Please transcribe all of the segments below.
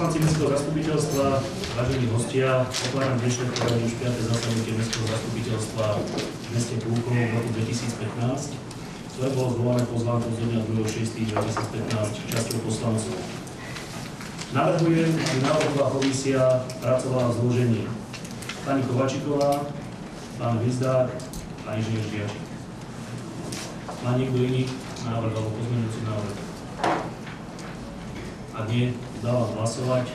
Poslanci Mestského zastupiteľstva, vážení hostia, otváram dnešné program už 5. zasadnutie Mestského zastupiteľstva v meste Púchov v roku 2015, ktoré bolo zvolané pozvánkou zo dňa 2.6.2015 časťou poslancov. Navrhujem, aby návrhová komisia pracovala v zložení pani Kovačiková, pán Hvizdák a inžinier Žiačik. Má niekto iný návrh alebo pozmeňujúci návrh? Ak nie, dávam hlasovať.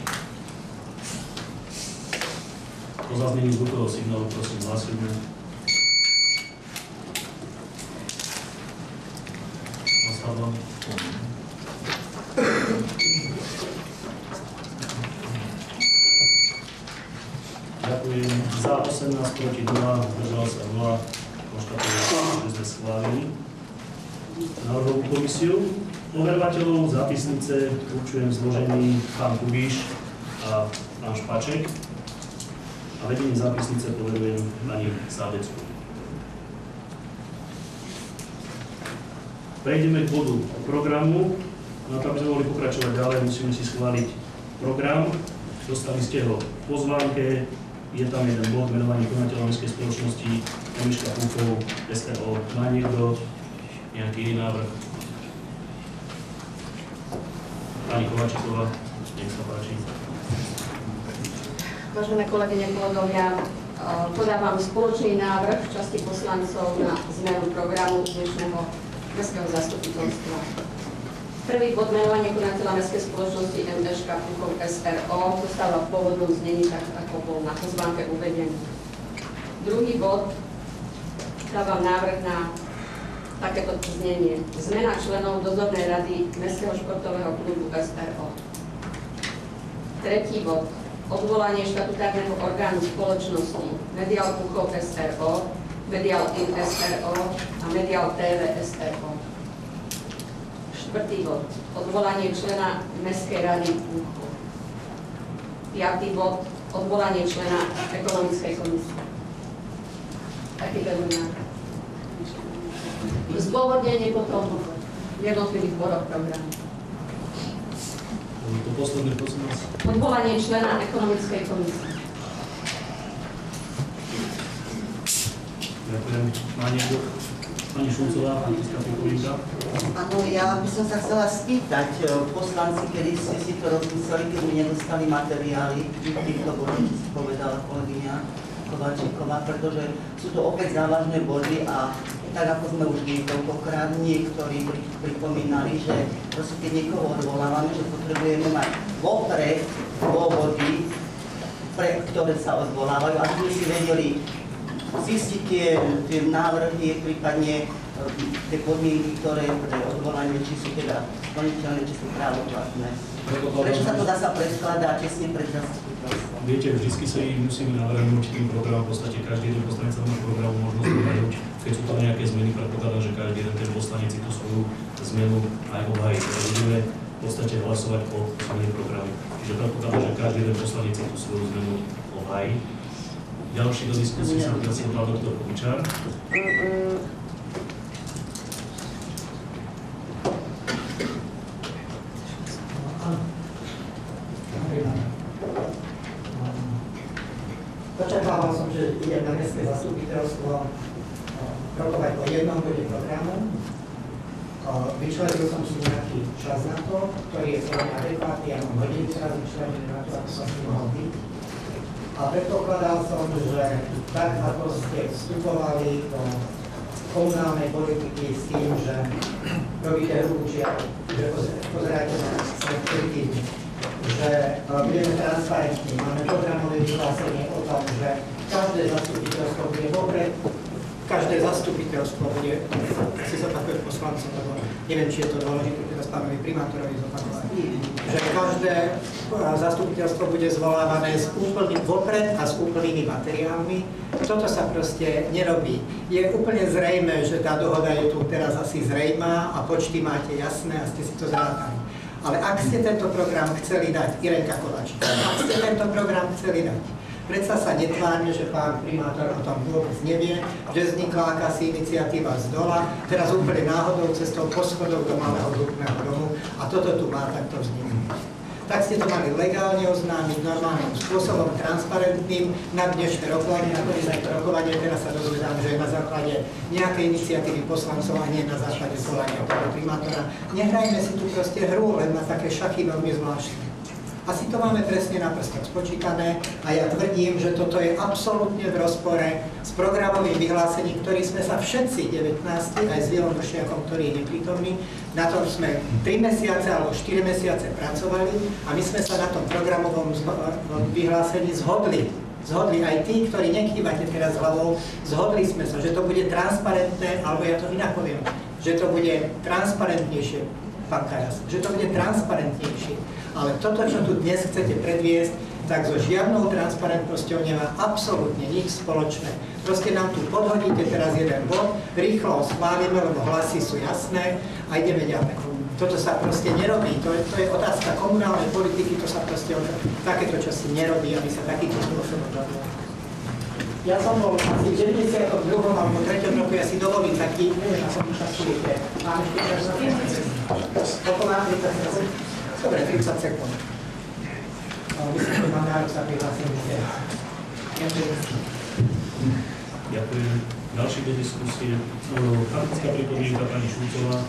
Po zaznení zvukového signálu prosím hlasujme. Hlasovalo. Ďakujem. Za 18, proti 2, zdržal sa 0. Konštatujem, že sme schválili návrhovú komisiu. Overovateľov zápisnice určujem zložení pán Kubíš a pán Špaček a vedením zápisnice poverujem pani Sábecku. Prejdeme k bodu programu. Na to, aby sme mohli pokračovať ďalej, musíme si schváliť program. Dostali ste ho v pozvánke. Je tam jeden bod, menovanie konateľa mestskej spoločnosti MŠK Púchov SRO. Má niekto nejaký iný návrh? Pani Kovačiková, nech sa páči. Vážené kolegyne, kolegovia, podávam spoločný návrh v časti poslancov na zmenu programu dnešného mestského zastupiteľstva. Prvý bod, menovanie konateľa mestskej spoločnosti MŠK Púchov SRO, zostáva v pôvodnom znení, tak ako bol na pozvánke uvedený. Druhý bod, dávam návrh na takéto znenie. Zmena členov dozornej rady Mestského športového klubu SRO. Tretí bod. Odvolanie štatutárneho orgánu spoločnosti Medial Púchov SRO, Medial In SRO a Medial TV SRO. Štvrtý bod. Odvolanie člena Mestskej rady Púchov. Piatý bod. Odvolanie člena ekonomickej komisie. Taký to je návrh. Zdôvodnenie potom v jednotlivých bodoch programu. To posledné, prosím vás. Odvolanie člena ekonomickej komisie. Ďakujem. Má niekto? Pani Šulcová, Františka Pikovinka. Áno, ja by som sa chcela spýtať poslanci, kedy ste si to rozmysleli, keď mi nedostali materiály týchto bodov, čo si povedala kolegyňa Kovačiková, pretože sú to opäť závažné body a tak ako sme už niekoľkokrát niektorí pripomínali, že proste keď niekoho odvolávame, že potrebujeme mať vopred dôvody, pre ktoré sa odvolávajú, aby sme si vedeli zistiť tie návrhy, prípadne tie podmienky, ktoré pre odvolanie, či sú teda splniteľné, či sú právoplatné. Prečo sa to dá sa predkladať tesne pred zastupiteľstvom? Viete, vždy sa im musíme navrhnúť tým programom, v podstate každý jeden poslanec sa má programu možnosť navrhnúť. Keď sú to nejaké zmeny, predpokladám, že každý jeden ten poslanec si tú svoju zmenu aj obhájí. Budeme v podstate hlasovať o zmene programu. Čiže predpokladám, že každý jeden poslanec si tú svoju zmenu obhájí. Ďalší do diskusie sa prihlásil pán doktor Kučár. Očakával som, že idem na mestské zastupiteľstvo rokovať o jednom bode programu. Vyčlenil som si nejaký čas na to, ktorý je veľmi adekvátny, ja mám hodiny teraz vyčlenené na to, ako som si mohol byť. A predpokladal som, že tak ako ste vstupovali do komunálnej politiky s tým, že robíte ruku, že pozeráte na selektivity, že budeme transparentní, máme programové vyhlásenie o tom, že každé zastupiteľstvo bude vopred, každé zastupiteľstvo bude, si zopakovať poslancom, lebo neviem, či je to dôležité teraz pánovi primátorovi zopakovať, že každé zastupiteľstvo bude zvolávané vopred a s úplnými materiálmi. Toto sa proste nerobí. Je úplne zrejmé, že tá dohoda je tu teraz asi zrejmá a počty máte jasné a ste si to zrátali. Ale ak ste tento program chceli dať, Irenka Kovačiková, ak ste tento program chceli dať, predsa sa netvárne, že pán primátor o tom vôbec nevie, že vznikla akási iniciatíva z dola, teraz úplne náhodou cestou po schodoch do malého hrubného domu a toto tu má takto vzniknúť. tak ste to mali legálne oznámiť, normálnym spôsobom, transparentným na dnešné rokovanie, na to rokovanie. Teraz sa dozvedám, že je na základe nejakej iniciatívy poslancov a nie na základe zvolania toho primátora. Nehrajme si tu proste hru, len na také šachy veľmi zvláštne. Asi to máme presne na prstoch spočítané a ja tvrdím, že toto je absolútne v rozpore s programovým vyhlásením, ktorý sme sa všetci 19, aj s Vilom Vršiakom, ktorý je neprítomný, na tom sme 3 mesiace alebo 4 mesiace pracovali a my sme sa na tom programovom vyhlásení zhodli. Zhodli aj tí, ktorí nekývate teraz hlavou, zhodli sme sa, že to bude transparentné, alebo ja to inak poviem, že to bude transparentnejšie, pán Karas, že to bude transparentnejšie. Ale toto, čo tu dnes chcete predviesť, tak so žiadnou transparentnosťou nemá absolútne nič spoločné. Proste nám tu podhodíte teraz jeden bod, rýchlo schválime, lebo hlasy sú jasné a ideme ďalej. Toto sa proste nerobí, to je otázka komunálnej politiky, to sa proste takéto časy nerobí, aby sa takýto spôsobom robilo. Ja som bol asi v 92. alebo 3. roku, ja si dovolím taký, neviem, ja som účastník. Mám ešte čas na to? Mám 30 sekúnd. Dobre, 30 sekúnd. Myslím, že mám nárok sa prihlásiť. Ďakujem. Ďalší do diskusie. Faktická pripomienka pani Šulcová.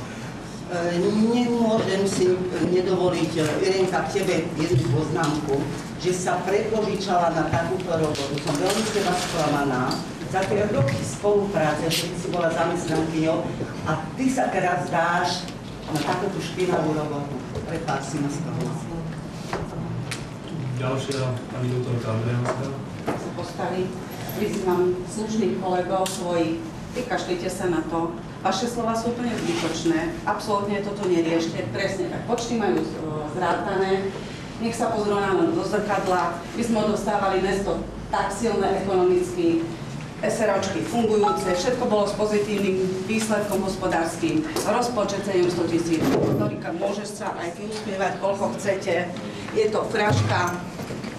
Nemôžem si nedovoliť, Irenka, k tebe jednu poznámku, že sa predložičala na takúto robotu. Som veľmi z teba sklamaná. Za tie roky spolupráce, že si bola zamestnankyňou a ty sa teraz dáš na takúto špinavú robotu. Prepáč si ma z toho. Ďalšia, pani doktorka Andrejanská. Sa postaví, vyzývam slušných kolegov svojich, vykašlite sa na to. Vaše slova sú úplne zbytočné, absolútne toto neriešte, presne tak. Počty majú zrátané, nech sa pozrú nám do zrkadla, my sme dostávali mesto tak silné ekonomicky, SROčky fungujúce, všetko bolo s pozitívnym výsledkom hospodárskym, rozpočet 700 000, Dorika, môžeš sa aj ty uspievať, koľko chcete, je to fraška,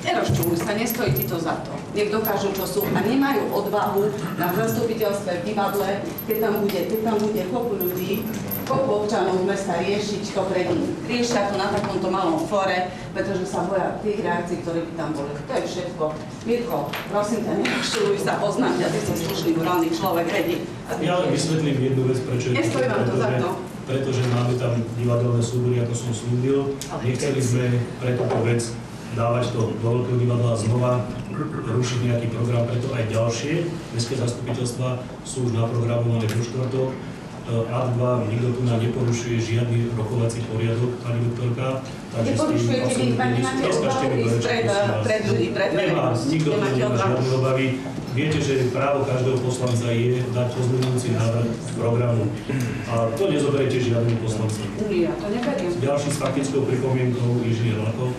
nerozčuluj sa, nestojí ti to za to. Nech dokážu, čo sú a nemajú odvahu na zastupiteľstve v divadle, keď tam bude koľko ľudí, koľko občanov mesta riešiť to pred ním. Riešia to na takomto malom fóre, pretože sa boja tých reakcií, ktoré by tam boli. To je všetko. Mirko, prosím ťa, nerozčuluj sa, poznám ťa, ty si slušný, morálny človek, redi. Ja len vysvetlím jednu vec, prečo je nestojí vám to za to. Pretože máme tam divadelné súbory, ako som slúbil. Nechceli sme pre túto vec dávať to do veľkého divadla a znova rušiť nejaký program, preto aj ďalšie mestské zastupiteľstva sú už naprogramované vo štvrtok. Ad 2, nikto tu nám neporušuje žiadny rokovací poriadok, pani doktorka. Neporušujete, vy nemáte odvahu ísť pred ľudí, pred verejnosť. Nikto tu nemá žiadne obavy. Viete, že právo každého poslanca je dať pozmeňujúci návrh programu. A to nezoberiete žiadnym poslancom. Ja to neberiem. Ďalší s faktickou pripomienkou inžinier Lakov.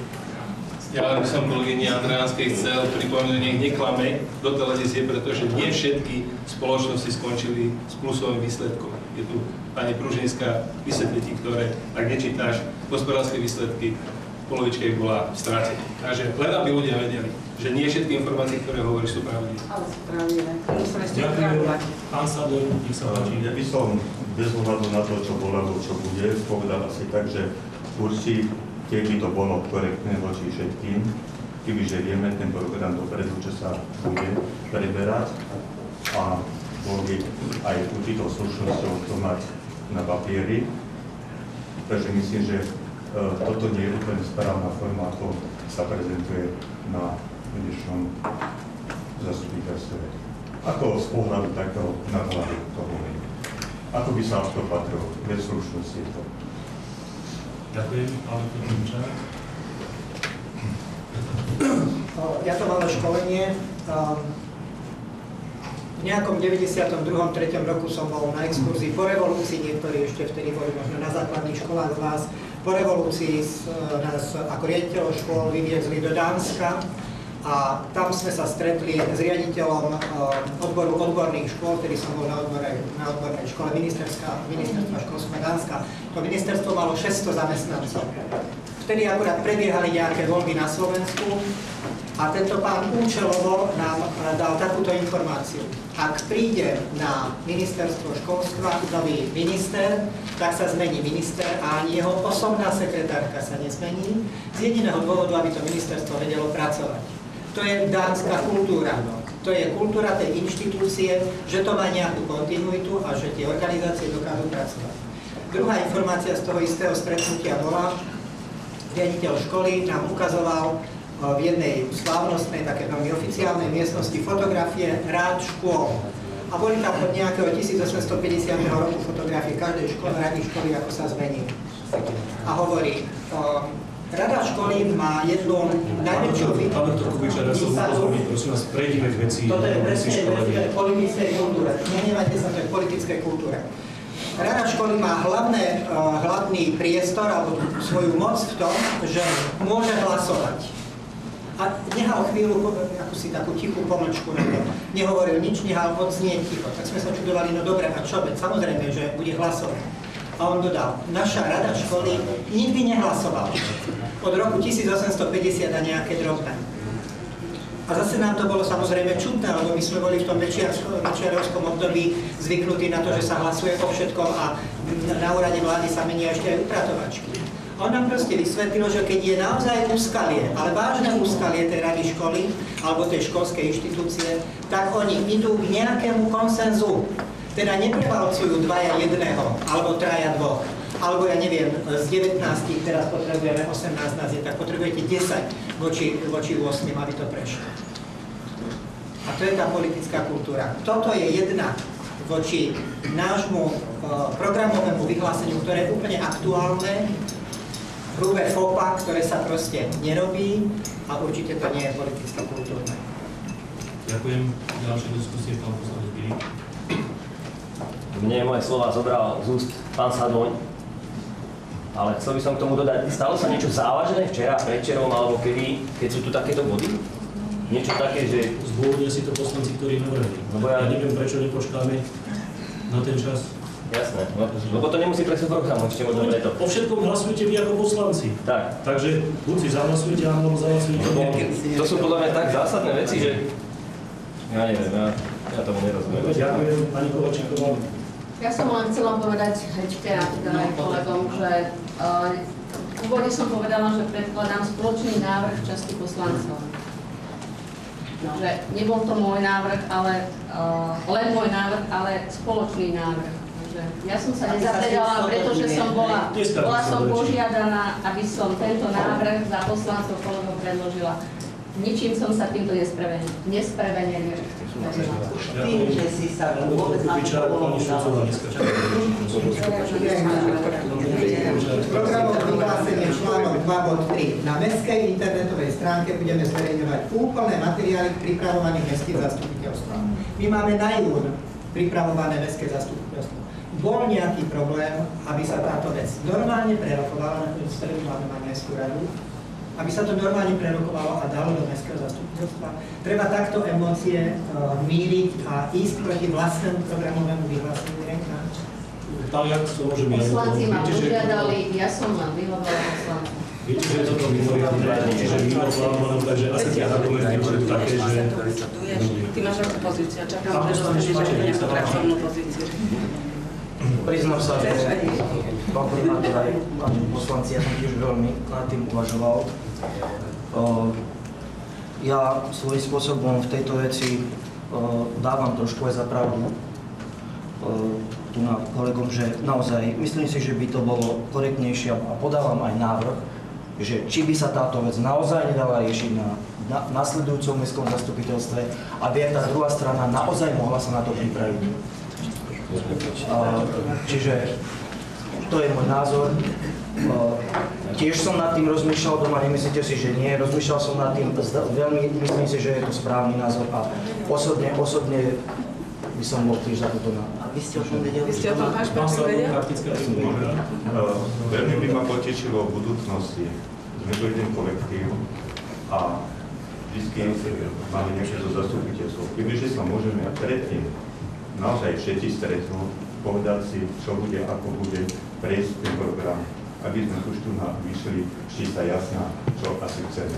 Ja by som kolegyni Andrejanskej chcel pripomenúť, nech neklame do televízie, pretože nie všetky spoločnosti skončili s plusovým výsledkom. Je tu pani Pružinská, vysvetlí, ktoré, ak nečítáš hospodárske výsledky, polovička ich bola v strate. Takže len aby ľudia vedeli, že nie všetky informácie, ktoré hovoríš, sú pravdivé. Ale sú pravdivé. Museli ste Ďakujem. reagovať. Pán Sadler, nech sa páči. Ja by som bez ohľadu na to, čo bolo, alebo čo bude, povedal asi tak, že určite by to bolo korektné voči všetkým, kebyže vieme ten program dopredu, čo sa bude preberať a bol by aj určitou slušnosťou to mať na papieri. Takže myslím, že toto nie je úplne správna forma, ako sa prezentuje na dnešnom zastupiteľstve. Ako z pohľadu takého nadhľadu to hovorí. Ako by sa to patrilo, bez slušnosti je to. Ďakujem, ale to je Ja to malé školenie. V nejakom 92. 3. roku som bol na exkurzii po revolúcii, niektorí ešte vtedy boli možno na základných školách z vás. Po revolúcii nás ako riaditeľov škôl vyviezli do Dánska a tam sme sa stretli s riaditeľom odboru odborných škôl, ktorý som bol na odbornej škole ministerstva školstva Dánska. To ministerstvo malo 600 zamestnancov. Vtedy akurát prebiehali nejaké voľby na Slovensku A tento pán účelovo nám dal takúto informáciu. Ak príde na ministerstvo školstva nový minister, tak sa zmení minister a ani jeho osobná sekretárka sa nezmení z jediného dôvodu, aby to ministerstvo vedelo pracovať. To je dánska kultúra. To je kultúra tej inštitúcie, že to má nejakú kontinuitu a že tie organizácie dokážu pracovať. Druhá informácia z toho istého stretnutia bola, riaditeľ školy nám ukazoval v jednej slávnostnej, také veľmi oficiálnej miestnosti fotografie rád škôl. A boli tam od nejakého 1850 roku fotografie každej školy, rady školy, ako sa zmení. A hovorí, rada školy má jednu najväčšiu výsadu. Pán doktor Kubičar, ja som upozorniť, prosím vás, prejdime k veci. Toto je presne politickej kultúre. Nenevajte sa, to je politickej kultúre. Rada školy má hlavný priestor alebo svoju moc v tom, že môže hlasovať. A nehal chvíľu akúsi takú tichú pomlčku na to. Nehovoril nič, nehal odznieť ticho. Tak sme sa čudovali, no dobre, a čo? Veď samozrejme, že bude hlasovať. A on dodal, naša rada školy nikdy nehlasovala. Od roku 1850 a nejaké drobné. A zase nám to bolo samozrejme čudné, lebo my sme boli v tom večiarovskom období zvyknutí na to, že sa hlasuje o všetkom a na úrade vlády sa menia ešte aj upratovačky. On nám proste vysvetlil, že keď je naozaj úskalie, ale vážne úskalie tej rady školy alebo tej školskej inštitúcie, tak oni idú k nejakému konsenzu. Teda neprevalcujú dvaja jedného, alebo traja dvoch. Alebo ja neviem, z 19 teraz potrebujeme 18 nás je, tak potrebujete 10 voči 8, aby to prešlo. A to je tá politická kultúra. Toto je jedna voči nášmu programovému vyhláseniu, ktoré je úplne aktuálne, hrubé fopa, ktoré sa proste nerobí a určite to nie je politicky kultúrne. Ďakujem. Ďalšie diskusie, pán poslanec Bilík. Mne moje slova zobral z úst pán Sadoň, ale chcel by som k tomu dodať, stalo sa niečo závažné včera, predčerom alebo kedy, keď sú tu takéto body? Niečo také, že... Zdôvodnia si to poslanci, ktorí navrhli. No ja neviem, prečo nepočkáme na ten čas. Jasné, no, lebo to nemusí prejsť do programu, ešte možno preto. O všetkom hlasujete vy ako poslanci. Tak. Takže buď si zahlasujete, alebo zahlasujete. To sú podľa mňa tak zásadné veci, že... Ja neviem, ja tomu nerozumiem. Ďakujem, pani Kovačíková. Ja som len chcela povedať hečke a teda aj kolegom, že v úvode som povedala, že predkladám spoločný návrh časti poslancov. Že nebol to môj návrh, ale len môj návrh, ale spoločný návrh. Ja som sa nezapredala, pretože bola som požiadaná, aby som tento návrh za poslancov kolegov predložila. Ničím som sa týmto nesprevenil. Tým, že si sa vôbec na to Programové vyhlásenie článok 2 bod 3. Na mestskej internetovej stránke budeme zverejňovať úplné materiály k pripravovaným mestským zastupiteľstvom. My máme na jún pripravované mestské zastupiteľstvo. Bol nejaký problém, aby sa táto vec normálne prerokovala, nakoniec stredu máme mestskú radu, aby sa to normálne prerokovalo a dalo do mestského zastupiteľstva. Treba takto emócie míriť a ísť proti vlastnému programovému vyhláseniu. Tak, jak to môžem ja? Poslanci ma požiadali, ja som len vyhovala poslanci. Viete, že je toto mimoriadne, čiže mimo plánu, takže asi tie argumenty budú také, že... Ty máš akú pozíciu, čakám, že dostaneš aj nejakú pracovnú pozíciu. Priznám sa, že pán primátor aj poslanci, ja som tiež veľmi nad tým uvažoval. Ja svojím spôsobom v tejto veci dávam trošku aj za pravdu tu na kolegom, že naozaj myslím si, že by to bolo korektnejšie a podávam aj návrh, že či by sa táto vec naozaj nedala riešiť na nasledujúcom mestskom zastupiteľstve, aby aj tá druhá strana naozaj mohla sa na to pripraviť. Čiže to je môj názor. Tiež som nad tým rozmýšľal doma, nemyslíte si, že nie. Rozmýšľal som nad tým, veľmi myslím si, že je to správny názor a osobne by som bol tiež za toto na... A vy ste o tom vedeli? Vy ste o tom máš vedeli? Veľmi by ma potešilo v budúcnosti. Sme to jeden kolektív a vždy máme nejaké to zastupiteľstvo. Kebyže sa môžeme predtým naozaj všetci stretnú, povedať si, čo bude, ako bude prejsť ten program. aby sme už tu vyšli čísla jasná, čo asi chceme.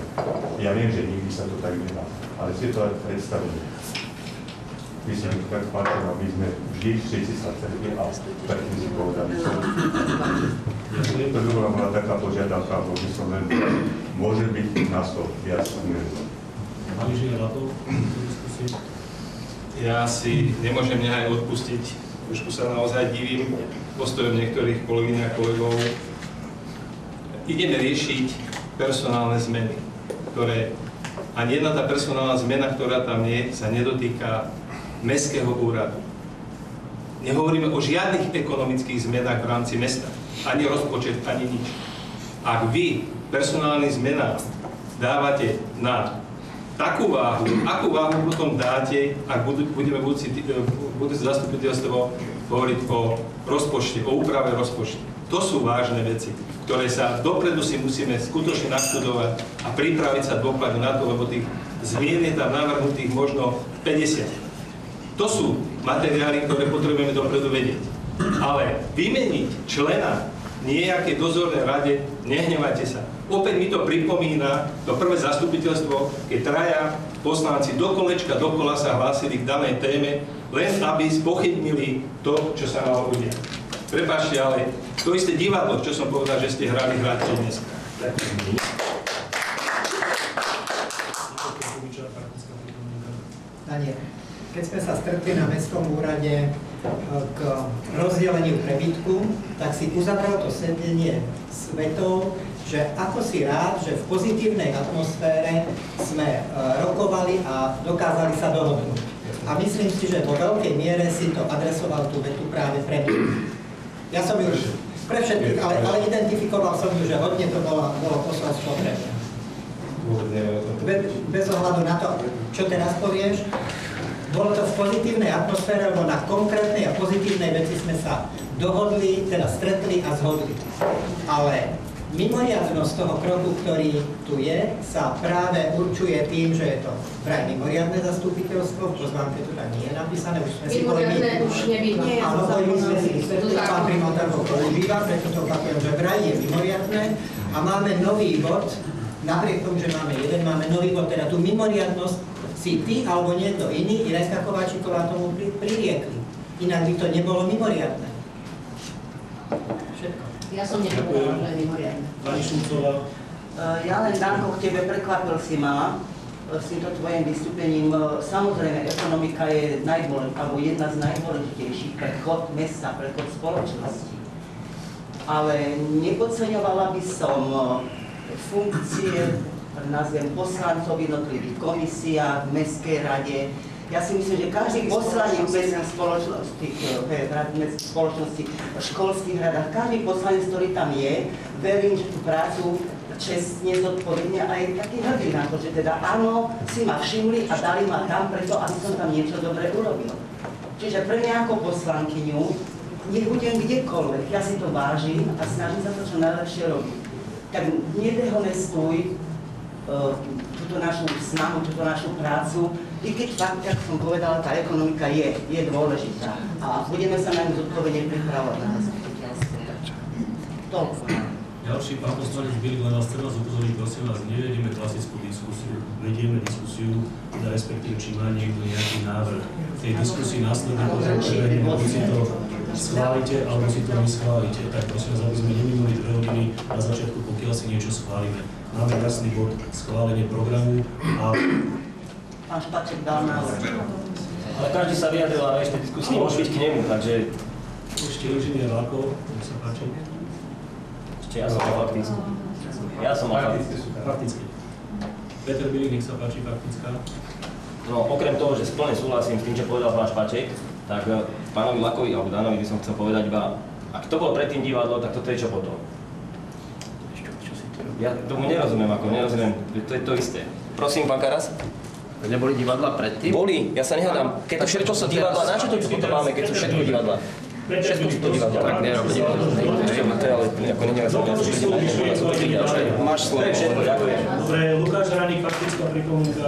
Ja viem, že nikdy sa to tak nedá, ale si to aj predstavíme. My si tak páčim, aby sme vždy všetci sa chceli a predtým si povedali, čo. To by bola moja taká požiadavka, bo by som len môže byť na to viac umiernil. Pán inžinier Latov, diskusie? Ja si nemôžem nehaj odpustiť, trošku sa naozaj divím postojom niektorých kolegyň a kolegov. Ideme riešiť personálne zmeny, ktoré ani jedna tá personálna zmena, ktorá tam je, sa nedotýka mestského úradu. Nehovoríme o žiadnych ekonomických zmenách v rámci mesta, ani rozpočet, ani nič. Ak vy personálnym zmenám dávate na takú váhu, akú váhu potom dáte, ak budeme budúce zastupiteľstvo hovoriť o rozpočte, o úprave rozpočtu. To sú vážne veci, ktoré sa dopredu si musíme skutočne naštudovať a pripraviť sa dôkladne na to, lebo tých zmien je tam navrhnutých možno 50. To sú materiály, ktoré potrebujeme dopredu vedieť. Ale vymeniť člena nejakej dozornej rade, nehnevajte sa. Opäť mi to pripomína to prvé zastupiteľstvo, keď traja poslanci do kolečka, dokola sa hlásili k danej téme, len aby spochybnili to, čo sa malo udiať. Prepáčte, ale to isté divadlo, čo som povedal, že ste hrali, hráte dnes. Daniel, keď sme sa stretli na mestskom úrade k rozdeleniu prebytku, tak si uzavral to sedenie s vetou, že ako si rád, že v pozitívnej atmosfére sme rokovali a dokázali sa dohodnúť. A myslím si, že vo veľkej miere si to adresoval tú vetu práve pre mňa. Ja som ju pre všetkých, ale identifikoval som ju, že hodne to bolo posolstvo pre mňa. Bez ohľadu na to, čo teraz povieš, bolo to v pozitívnej atmosfére, lebo na konkrétnej a pozitívnej veci sme sa dohodli, teda stretli a zhodli. Ale mimoriadnosť toho kroku, ktorý tu je, sa práve určuje tým, že je to vraj mimoriadne zastupiteľstvo, v pozvánke to tak nie je napísané, už sme si mimoriadne už nebýva. Áno, my sme si stretli, pán primátor ho používa, preto to opakujem, že vraj je mimoriadne a máme nový bod, napriek tomu, že máme jeden, máme nový bod, teda tú mimoriadnosť si ty alebo niekto iný, Ireska Kováčiková tomu pririekli. Inak by to nebolo mimoriadne. Všetko. Ja som nepovedala, že je mimoriadne. Pani Šulcová. Ja len, Danko, k tebe prekvapil si ma s týmto tvojim vystúpením. Samozrejme, ekonomika je jedna z najdôležitejších pre chod mesta, pre chod spoločnosti. Ale nepodceňovala by som funkcie, nazvem poslancov v jednotlivých komisiách, v mestskej rade. Ja si myslím, že každý poslanec v spoločnosti, v školských radách, každý poslanec, ktorý tam je, verím, že tú prácu čestne, zodpovedne a je taký hrdý na to, že teda áno, si ma všimli a dali ma tam preto, aby som tam niečo dobre urobil. Čiže pre mňa ako poslankyňu, nech budem kdekoľvek, ja si to vážim a snažím sa to čo najlepšie robiť. Tak nedehonestuj túto našu snahu, túto našu prácu, i keď fakt, jak som povedala, tá ekonomika je dôležitá a budeme sa na ňu zodpovedne pripravovať na zastupiteľstvo. Toľko. Ďalší pán poslanec Bilik, len vás chcem vás upozorniť, prosím vás, nevedieme klasickú diskusiu, vedieme diskusiu, teda respektíve, či má niekto nejaký návrh. V tej diskusii následne potrebujeme, alebo si to schválite, alebo si to neschválite. Tak prosím vás, aby sme neminuli 2 hodiny na začiatku, pokiaľ si niečo schválime. Máme jasný bod schválenie programu a... Pán Špaček dal návrh. Ale každý sa vyjadril a ešte diskusii môže byť k nemu, takže... Ešte inžinier Lákov, nech sa páči. Ešte ja som mal faktickú. Ja som mal fakticky. Peter Bilik, nech sa páči, faktická. No, okrem toho, že plne súhlasím s tým, čo povedal pán Špaček, tak pánovi Lakovi alebo Danovi by som chcel povedať iba, ak to bolo predtým divadlo, tak toto je čo potom. Ja tomu nerozumiem, to je to isté. Prosím, pán Karas? Neboli divadla predtým? Boli, ja sa nehádam. Keď to všetko sú divadla, na čo to tu máme, keď sú všetko divadla? Všetko sú to divadla. Tak nerobí divadla. To je ale ako nenevá som ja Máš slovo. Ďakujem. Dobre, Lukáš Hraník, faktická pripomienka.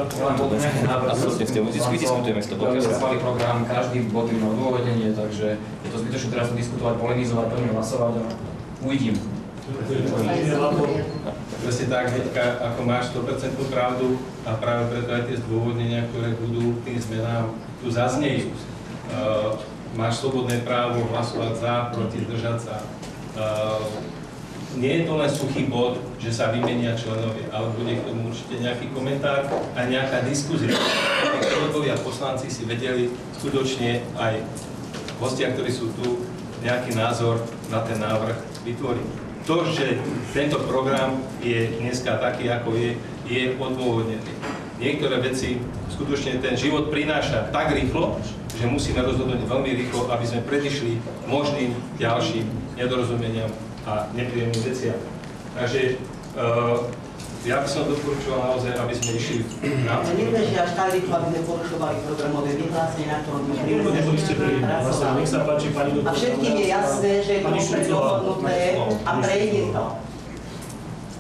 Absolutne, vždy diskutujeme s tobou. Schváli program, každý bod má odôvodnenie, takže je to zbytočné teraz diskutovať, polemizovať, poďme hlasovať a uvidím. Presne tak, Heďka, ako máš 100% pravdu a práve preto aj tie zdôvodnenia, ktoré budú tým zmenám tu zaznejú. Máš slobodné právo hlasovať za, proti, zdržať sa. Nie je to len suchý bod, že sa vymenia členovia, ale bude k tomu určite nejaký komentár a nejaká diskuzia. Kolegovia poslanci si vedeli skutočne aj hostia, ktorí sú tu, nejaký názor na ten návrh vytvoriť. To, že tento program je dneska taký, ako je odôvodnený. Niektoré veci skutočne ten život prináša tak rýchlo, že musíme rozhodnúť veľmi rýchlo, aby sme predišli možným ďalším nedorozumeniam a nepríjemným veciam. Takže ja by som doporučoval naozaj, aby sme išli v rámci. Nebeží až tak rýchlo, aby sme porušovali programové vyhlásenie, na ktorom sme Nech sa páči, pani doktorka. A všetkým je jasné, že je to preddohodnuté a prejde to.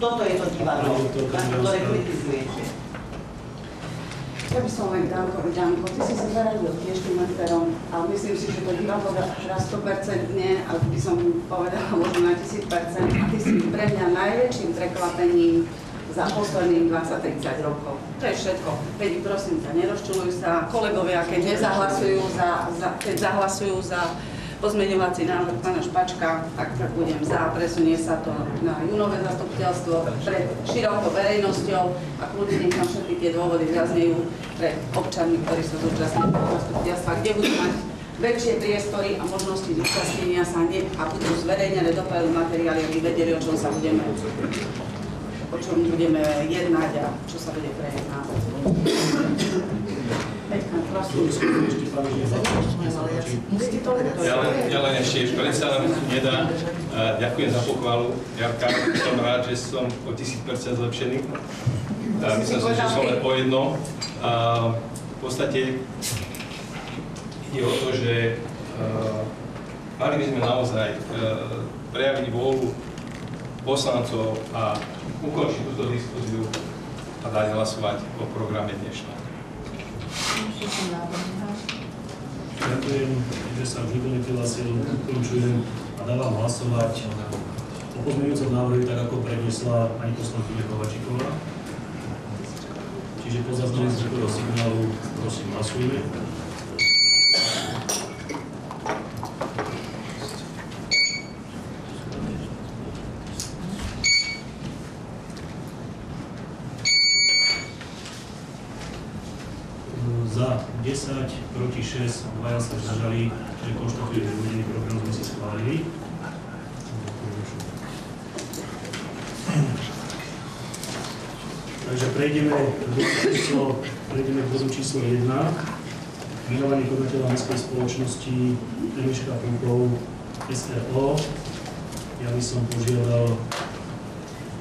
Toto je to divadlo, ktoré kritizujete. Ja by som len Danko, ty si sa zaradil tiež tým lektorom a myslím si, že to divadlo raz 100% nie, ale by som povedala možno na 1000%. A ty si pre mňa najväčším prekvapením za posledných 20-30 rokov. To je všetko. Veď prosím ťa, nerozčuluj sa. Kolegovia, keď zahlasujú za pozmeňovací návrh pána Špačka, tak budem za, presunie sa to na júnové zastupiteľstvo pred širokou verejnosťou a kľudne nech tam všetky tie dôvody zaznejú pre občanmi, ktorí sa zúčastní zastupiteľstva, kde budú mať väčšie priestory a možnosti zúčastnenia sa a budú zverejnené dopredu materiály, aby vedeli, o čom budeme jednať a čo sa bude prejednávať. Ja len ešte, školiť sa nám nedá. Ďakujem za pochvalu. Jarka, som rád, že som o 1000% zlepšený. Myslím si, že som len o jedno. V podstate ide o to, že mali by sme naozaj prejaviť vôľu poslancov a ukončiť túto diskusiu a dať hlasovať o programe dnešného. Ďakujem, že sa nikto neprihlásil, ukončujem a dávam hlasovať o pozmeňujúcom návrhu, tak ako predniesla pani poslankyňa Kovačíková. Čiže po zaznení zvukového signálu prosím hlasujme. Za 10, proti 6, dvaja sa zdržali, čiže konštatujem, že uvedený program sme si schválili. Takže prejdeme k bodu číslo 1. Vymenovanie konateľa mestskej spoločnosti Emiška Púkov SRO. Ja by som požiadal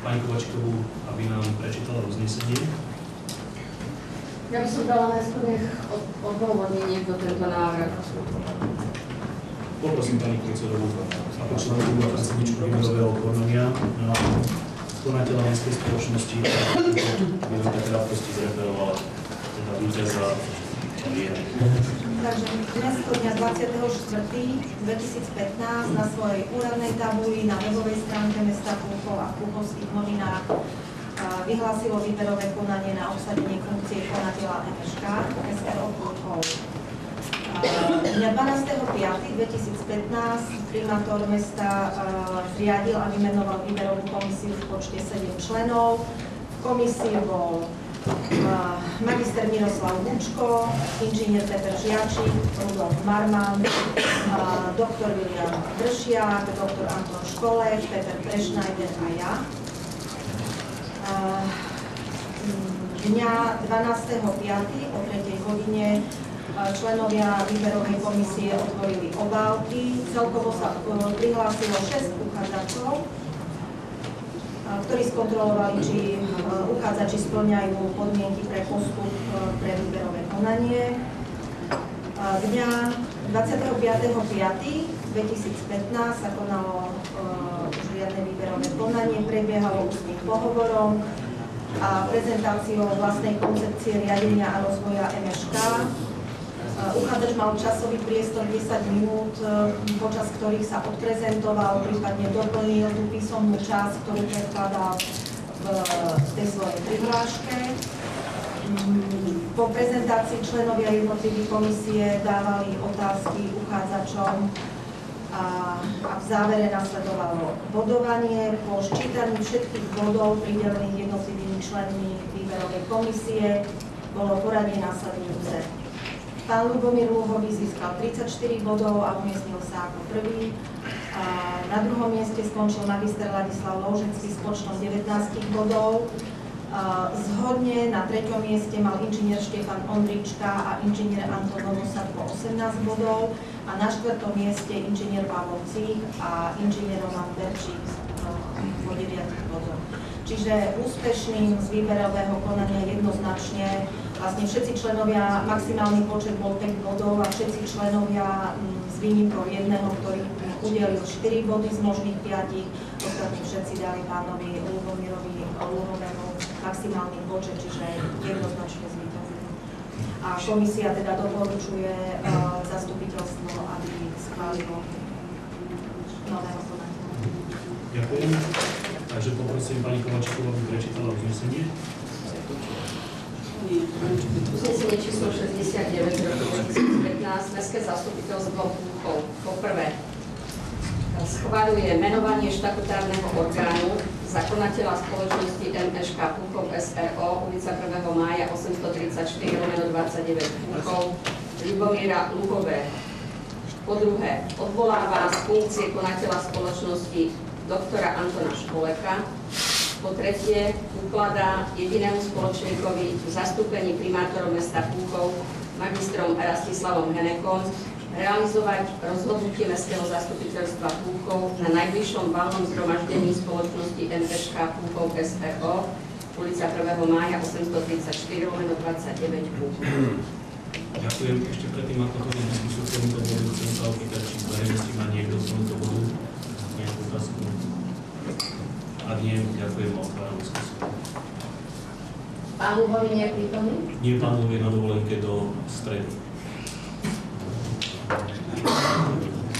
pani Kovačíkovú, aby nám prečítala uznesenie. Ja by som dala najskôr odôvodnenie do tento návrh. Poprosím pani Krucerovú ako členku a predsedničku výberového konania na konateľa mestskej spoločnosti, aby nám tak krátkosti zreferovala teda víťaza Lieny. Takže dnes dňa 24.2015 na svojej úradnej tabuli na webovej stránke mesta Púkov a v Púkovských novinách vyhlásilo výberové konanie na obsadenie funkcie konateľa MŠK SRO Púkov. Dňa 12.5.2015 primátor mesta zriadil a vymenoval výberovú komisiu v počte 7 členov. V komisii bol magister Miroslav Bučko, inžinier Peter Žiačik, Rudolf Marman, doktor William Dršiak, doktor Anton Školek, Peter Prešnajder a ja. Dňa 12.5. o 3. hodine členovia výberovej komisie otvorili obálky. Celkovo sa prihlásilo 6 uchádzačov, ktorí skontrolovali, či uchádzači spĺňajú podmienky pre postup pre výberové konanie. Dňa 25.5.2015 sa konalo už riadne výberové konanie, prebiehalo ústnym pohovorom a prezentáciou vlastnej koncepcie riadenia a rozvoja MŠK. Uchádzač mal časový priestor 10 minút, počas ktorých sa odprezentoval, prípadne doplnil tú písomnú časť, ktorú predkladal v tej svojej prihláške. Po prezentácii členovia jednotlivých komisie dávali otázky uchádzačom a v závere nasledovalo bodovanie. Po ščítaní všetkých bodov pridelených jednotlivými členmi výberovej komisie bolo poradie následujúce. Pán Ľubomír Lúhový získal 34 bodov a umiestnil sa ako prvý. Na druhom mieste skončil magister Ladislav Loužecký s počtom 19 bodov. Zhodne na treťom mieste mal inžinier Štefan Ondrička a inžinier Anton Novosad po 18 bodov a na štvrtom mieste inžinier Pavol Cích a inžinier Roman Berčík po 9 bodov. Čiže úspešným z výberového konania jednoznačne vlastne všetci členovia, maximálny počet bol 5 bodov a všetci členovia s výnimkou jedného, ktorý udelil 4 body z možných 5, ostatní všetci dali pánovi Ľubomírovi Lúhovému maximálny počet, čiže jednoznačne zvíťazili. A komisia teda doporučuje zastupiteľstvo, aby schválilo nového konateľa. Ďakujem. Takže poprosím pani Kovačíkovú, aby prečítala uznesenie. Uznesenie číslo 69 z roku 2015 Mestské zastupiteľstvo Púchov. Po prvé, schvaľuje menovanie štatutárneho orgánu za konateľa spoločnosti MŠK Púchov SRO, ulica 1. mája 834/29 Púchov, Ľubomíra Lúhového. Po druhé, odvoláva z funkcie konateľa spoločnosti doktora Antona Školeka. Po tretie, ukladá jedinému spoločníkovi v zastúpení primátorom mesta Púchov, magistrom Rastislavom Henekom, realizovať rozhodnutie Mestského zastupiteľstva Púchov na najbližšom valnom zhromaždení spoločnosti MŠK Púchov SRO, ulica 1. mája 834/29 Púchov. Ďakujem. Ešte predtým, ako to diskusiu k tomuto bodu, chcem sa opýtať, či z verejnosti má niekto z tomuto bodu nejakú otázku. Ak nie, ďakujem a otváram diskusiu. Pán Ľubomír nie je prítomný? Nie, pán Ľubomír na dovolenke do stredy.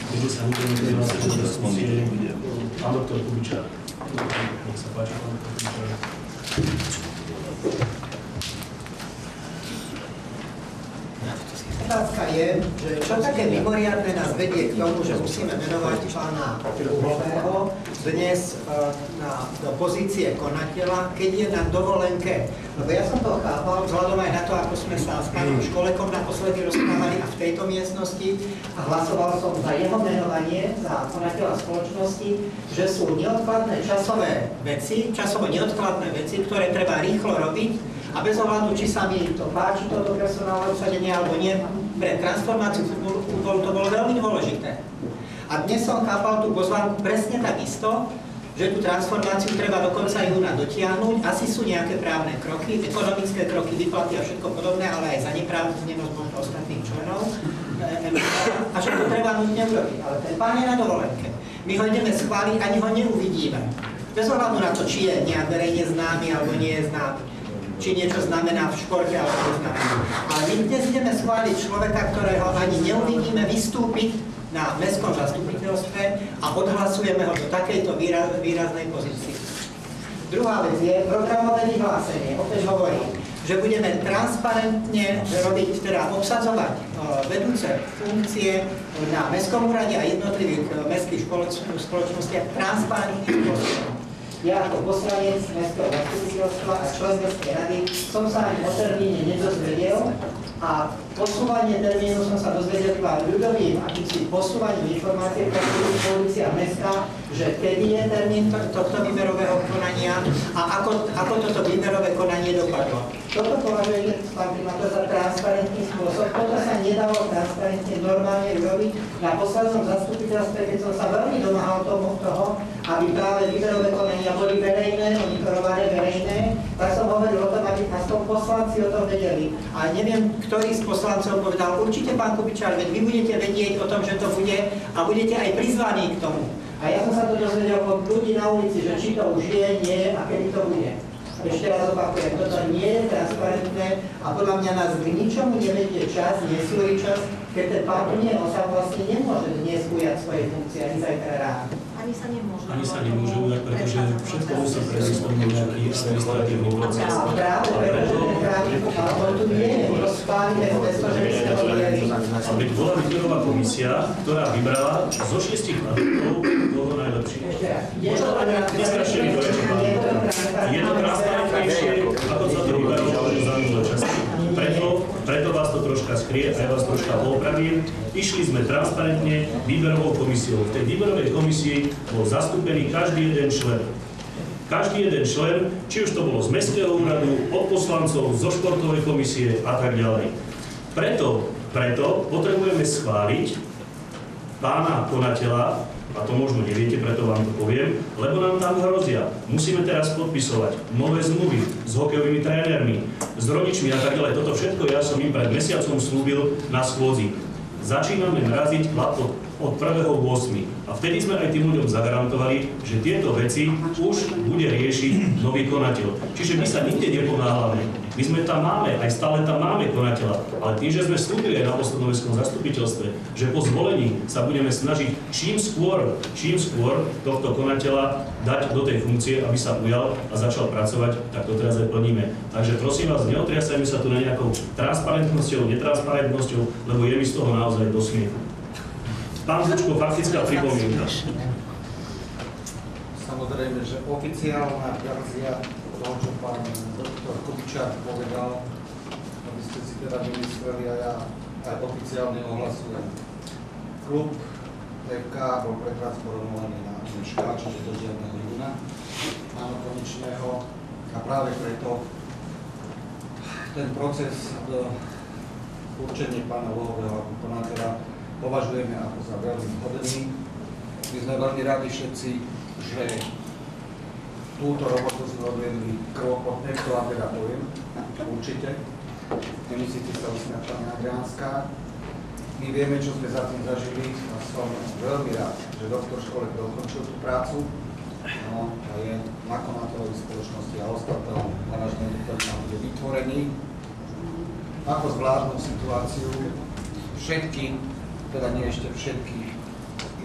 Keďže sa budeme prihlásiť do diskusie, pán doktor Kubičák. Nech sa páči, pán doktor Kubičák. Otázka je, že čo také mimoriadne nás vedie k tomu, že musíme menovať pána Ľubového dnes do pozície konateľa, keď je na dovolenke. Lebo ja som to chápal, vzhľadom aj na to, ako sme sa s pánom Školekom naposledy rozprávali a v tejto miestnosti a hlasoval som za jeho menovanie, za konateľa spoločnosti, že sú neodkladné časové veci, časovo neodkladné veci, ktoré treba rýchlo robiť, a bez ohľadu, či sa mi to páči, toto personálne usadenie alebo nie, pre transformáciu futbolu to bolo veľmi dôležité. A dnes som chápal tú pozvánku presne takisto, že tú transformáciu treba do konca júna dotiahnuť. Asi sú nejaké právne kroky, ekonomické kroky, výplaty a všetko podobné, ale aj za neprávnenosť možno ostatných členov. A že to treba nutne urobiť. Ale ten pán je na dovolenke. My ho ideme schváliť, ani ho neuvidíme. Bez ohľadu na to, či je nejak verejne známy alebo nie je známy. Či niečo znamená v športe, alebo neznamená. Ale my dnes ideme schváliť človeka, ktorého ani neuvidíme vystúpiť na mestskom zastupiteľstve a odhlasujeme ho do takejto výraznej pozície. Druhá vec je programové vyhlásenie. Opäť hovorím, že budeme transparentne robiť, teda obsadzovať vedúce funkcie na mestskom úrade a jednotlivých mestských spoločnostiach transparentným spôsobom. Ja ako poslanec mestského zastupiteľstva a člen mestskej rady som sa ani o termíne nedozvedel a posúvanie termínu som sa dozvedel iba ľudovým akýmsi posúvaním informácie pre polícia mesta, že kedy je termín tohto výberového konania a ako toto výberové konanie dopadlo. Toto považujem, pán primátor, za transparentný spôsob. Toto sa nedalo transparentne normálne urobiť na poslednom zastupiteľstve, keď som sa veľmi domáhal toho, aby práve výberové konania boli verejné, monitorované verejné, tak som hovoril o tom, aby aspoň poslanci o tom vedeli. A neviem, ktorý z poslancov povedal, určite pán Kubičák, veď vy budete vedieť o tom, že to bude a budete aj prizvaní k tomu. A ja som sa to dozvedel od ľudí na ulici, že či to už je, nie a kedy to bude. Ešte raz opakujem, toto nie je transparentné a podľa mňa nás k ničomu nevedie čas, nesúri čas, keď ten pán Bruniel sa vlastne nemôže dnes ujať svoje funkcie ani zajtra ráno. Ani sa nemôže. Ani sa nemôže ujať, pretože všetko musí prejsť nejaký administratívny proces. A práve pretože ten právnik, on tu nie je, to spálime bez toho, že by ste ho vedeli. A veď bola výberová komisia, ktorá vybrala zo 6 kandidátov toho najlepšieho. Ešte raz, Je to transparentnejšie, ako sa to vyberalo za minulé časy. Preto vás to troška skrie a ja vás troška poopravím. Išli sme transparentne výberovou komisiou. V tej výberovej komisii bol zastúpený každý jeden člen. Každý jeden člen, či už to bolo z mestského úradu, od poslancov, zo športovej komisie a tak ďalej. Preto potrebujeme schváliť pána konateľa, a to možno neviete, preto vám to poviem, lebo nám tam hrozia. Musíme teraz podpisovať nové zmluvy s hokejovými trénermi, s rodičmi a tak ďalej. Toto všetko ja som im pred mesiacom slúbil na schôdzi. Začíname mraziť plat od 1.8. A vtedy sme aj tým ľuďom zagarantovali, že tieto veci už bude riešiť nový konateľ. Čiže my sa nikde neponáhľame. My sme tam máme, aj stále tam máme konateľa, ale tým, že sme slúbili aj na poslednom mestskom zastupiteľstve, že po zvolení sa budeme snažiť čím skôr tohto konateľa dať do tej funkcie, aby sa ujal a začal pracovať, tak to teraz aj plníme. Takže prosím vás, neotriasajme sa tu na nejakou transparentnosťou, netransparentnosťou, lebo je mi z toho naozaj do smiechu. Pán Zlučko, faktická pripomienka. Samozrejme, že oficiálna verzia toho, čo pán doktor Kubičák povedal, aby ste si teda vymysleli a ja aj oficiálne ohlasujem. Klub FK bol pretransformovaný na dneška, čiže do žiadneho júna, áno, konečného, a práve preto ten proces určenia pána Lohového ako konateľa považujeme ako za veľmi vhodný. My sme veľmi radi všetci, že túto robotu sme odvedli krvopotne, to vám teda poviem, určite. Nemusíte sa usmiať, pani Adriánska. My vieme, čo sme za tým zažili a som veľmi rád, že doktor Školek dokončil tú prácu a je na konateľovej spoločnosti a ostatnom manažmentu, ktorý nám bude vytvorený. Ako zvládnu situáciu všetky, teda nie ešte všetky,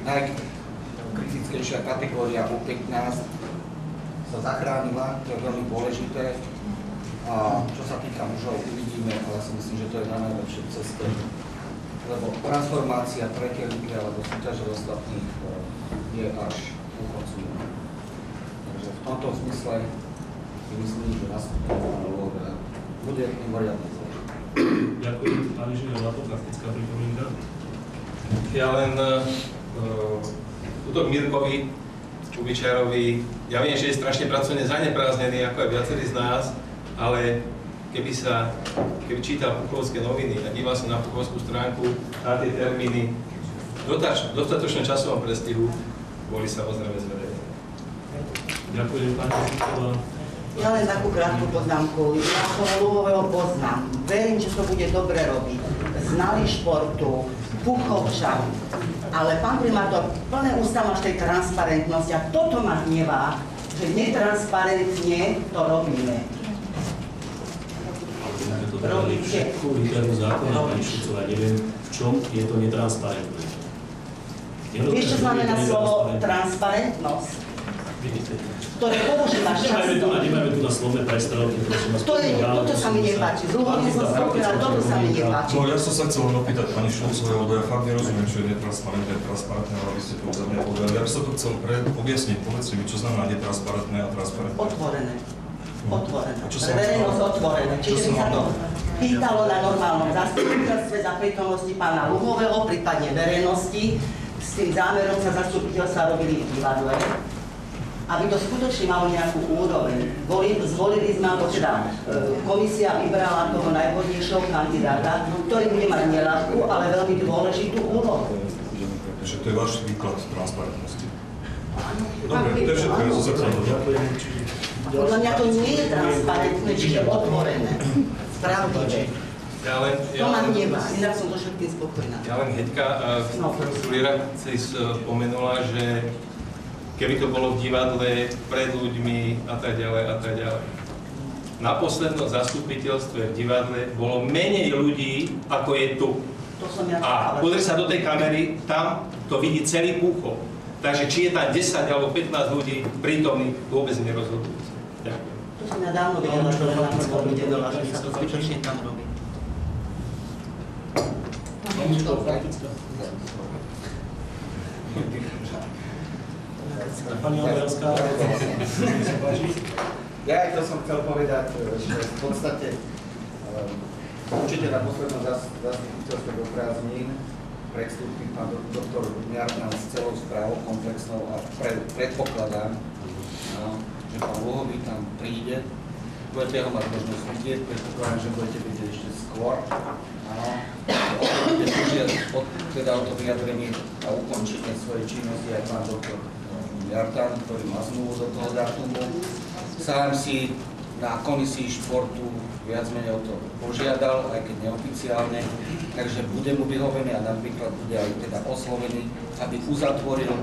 najkritickejšia kategória U15 sa zachránila, to je veľmi dôležité. A čo sa týka mužov, uvidíme, ale si myslím, že to je na najlepšej ceste. Lebo transformácia tretej ligy alebo súťaže ostatných je až u koncu. Takže v tomto zmysle si myslím, že nastupuje bude mimoriadne zložité. Ďakujem. Pán inžinier Lapo, praktická pripomienka. Ja len tuto Mirkovi Kubičárovi, ja viem, že je strašne pracovne zaneprázdnený, ako aj viacerí z nás, ale keby čítal Puchovské noviny a díval sa na Puchovskú stránku na tie termíny, dostatočne časovom prestihu boli samozrejme zvedené. Ďakujem, pán Kubičára. Ja len takú krátku poznámku. Ja toho Luhového poznám. Verím, že to bude dobre robiť. Znali športu, Puchovčan. Ale pán primátor, plné ústa máš tej transparentnosti a toto ma hnevá, že netransparentne to robíme. Robíte všetkú literu zákona, pani Šucová, neviem, v čom je to netransparentné. Vieš, čo znamená slovo transparentnosť? Vidíte. Ktoré používaš často. Nemáme tu na slovné prestrelky, prosím vás. Toto sa mi nepáči. Z Luhovne som spokojná, toto sa mi nepáči. No ja som sa chcel opýtať pani Šulcovej, lebo ja fakt nerozumiem, čo je netransparentné, transparentné, ale vy ste to za mňa povedali. Ja by som to chcel objasniť, povedzte mi, čo znamená netransparentné a transparentné. Otvorené. Verejnosť otvorené. Čiže by sa to pýtalo na normálnom zastupiteľstve za prítomnosti pána Luhového, prípadne verejnosti. S tým zámerom sa zastupiteľstva robili v divadle. Aby to skutočne malo nejakú úroveň. Zvolili sme, alebo teda komisia vybrala toho najvhodnejšieho kandidáta, ktorý bude mať neľahkú, ale veľmi dôležitú úlohu. Takže to je váš výklad transparentnosti. Dobre, to je všetko, ja som sa chcel Ďakujem. Podľa mňa to nie je transparentné, čiže otvorené. Pravdivé. To ma hnevá, inak som to všetkým spokojná. Ja len Heďka, Kulíra si spomenula, že keby to bolo v divadle, pred ľuďmi a tak ďalej a tak ďalej. na poslednom zastupiteľstve v divadle bolo menej ľudí, ako je tu. A pozri sa do tej kamery, tam to vidí celý Púchov. Takže či je tam 10 alebo 15 ľudí prítomných, vôbec nerozhodujúce. Ďakujem. To som ja dávno videla, že na prvom videla, že sa to zbytočne tam robí. Pani Andrelská, ja aj to som chcel povedať, že v podstate určite na poslednom zastupiteľstve do prázdnin predstúpi pán doktor Jartan s celou správou komplexnou a predpokladám, že pán Luhový tam príde, budete ho mať možnosť vidieť, predpokladám, že budete vidieť ešte skôr. Teda o to vyjadrenie a ukončenie svojej činnosti aj pán doktor Jartan, ktorý má zmluvu do toho dátumu. Sám si na komisii športu viac menej o to požiadal, aj keď neoficiálne, takže bude mu vyhovený a napríklad bude aj teda oslovený, aby uzatvoril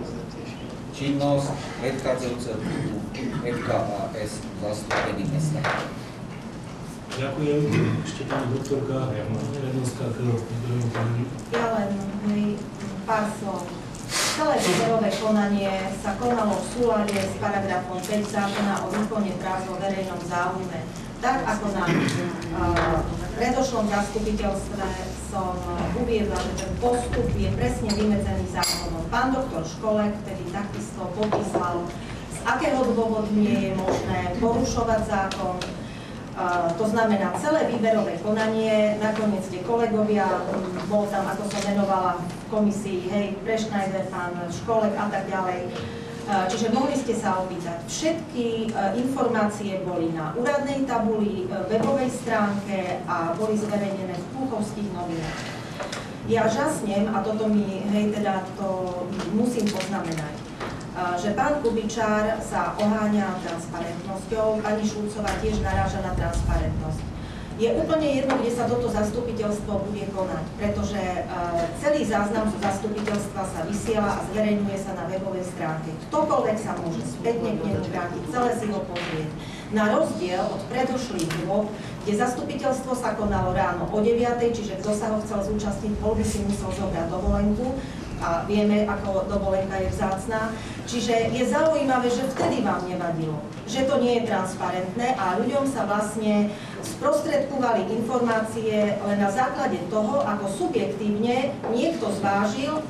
činnosť predchádzajúceho typu FKAS v zastúpení mesta. ďakujem. Ešte pani doktorka, prednostka k výberovému konaniu. Ja len pár slov. Celé výberové konanie sa konalo v súlade s paragrafom 5 zákona o výkone práv vo verejnom záujme. Tak ako na predošlom zastupiteľstve som uviedla, že ten postup je presne vymedzený zákonom. Pán doktor Školek vtedy takisto popísal, z akého dôvodu nie je možné porušovať zákon. To znamená, celé výberové konanie, nakoniec tie kolegovia, bol tam, ako som menovala v komisii, hej, Prešnajder, pán Školek a tak ďalej. Čiže mohli ste sa opýtať. Všetky informácie boli na úradnej tabuli, webovej stránke a boli zverejnené v púchovských novinách. Ja žasnem, a toto mi, hej, teda to musím poznamenať, že pán Kubičár sa oháňa transparentnosťou, pani Šulcová tiež naráža na transparentnosť. Je úplne jedno, kde sa toto zastupiteľstvo bude konať, pretože celý záznam zo zastupiteľstva sa vysiela a zverejňuje sa na webovej stránke. Ktokoľvek sa môže spätne k nemu vrátiť, celé si ho pozrieť. Na rozdiel od predošlých dôb, kde zastupiteľstvo sa konalo ráno o 9:00, čiže kto sa ho chcel zúčastniť, by si musel zobrať dovolenku. A vieme, ako dovolenka je vzácna. Čiže je zaujímavé, že vtedy vám nevadilo, že to nie je transparentné a ľuďom sa vlastne sprostredkovali informácie len na základe toho, ako subjektívne niekto zvážil,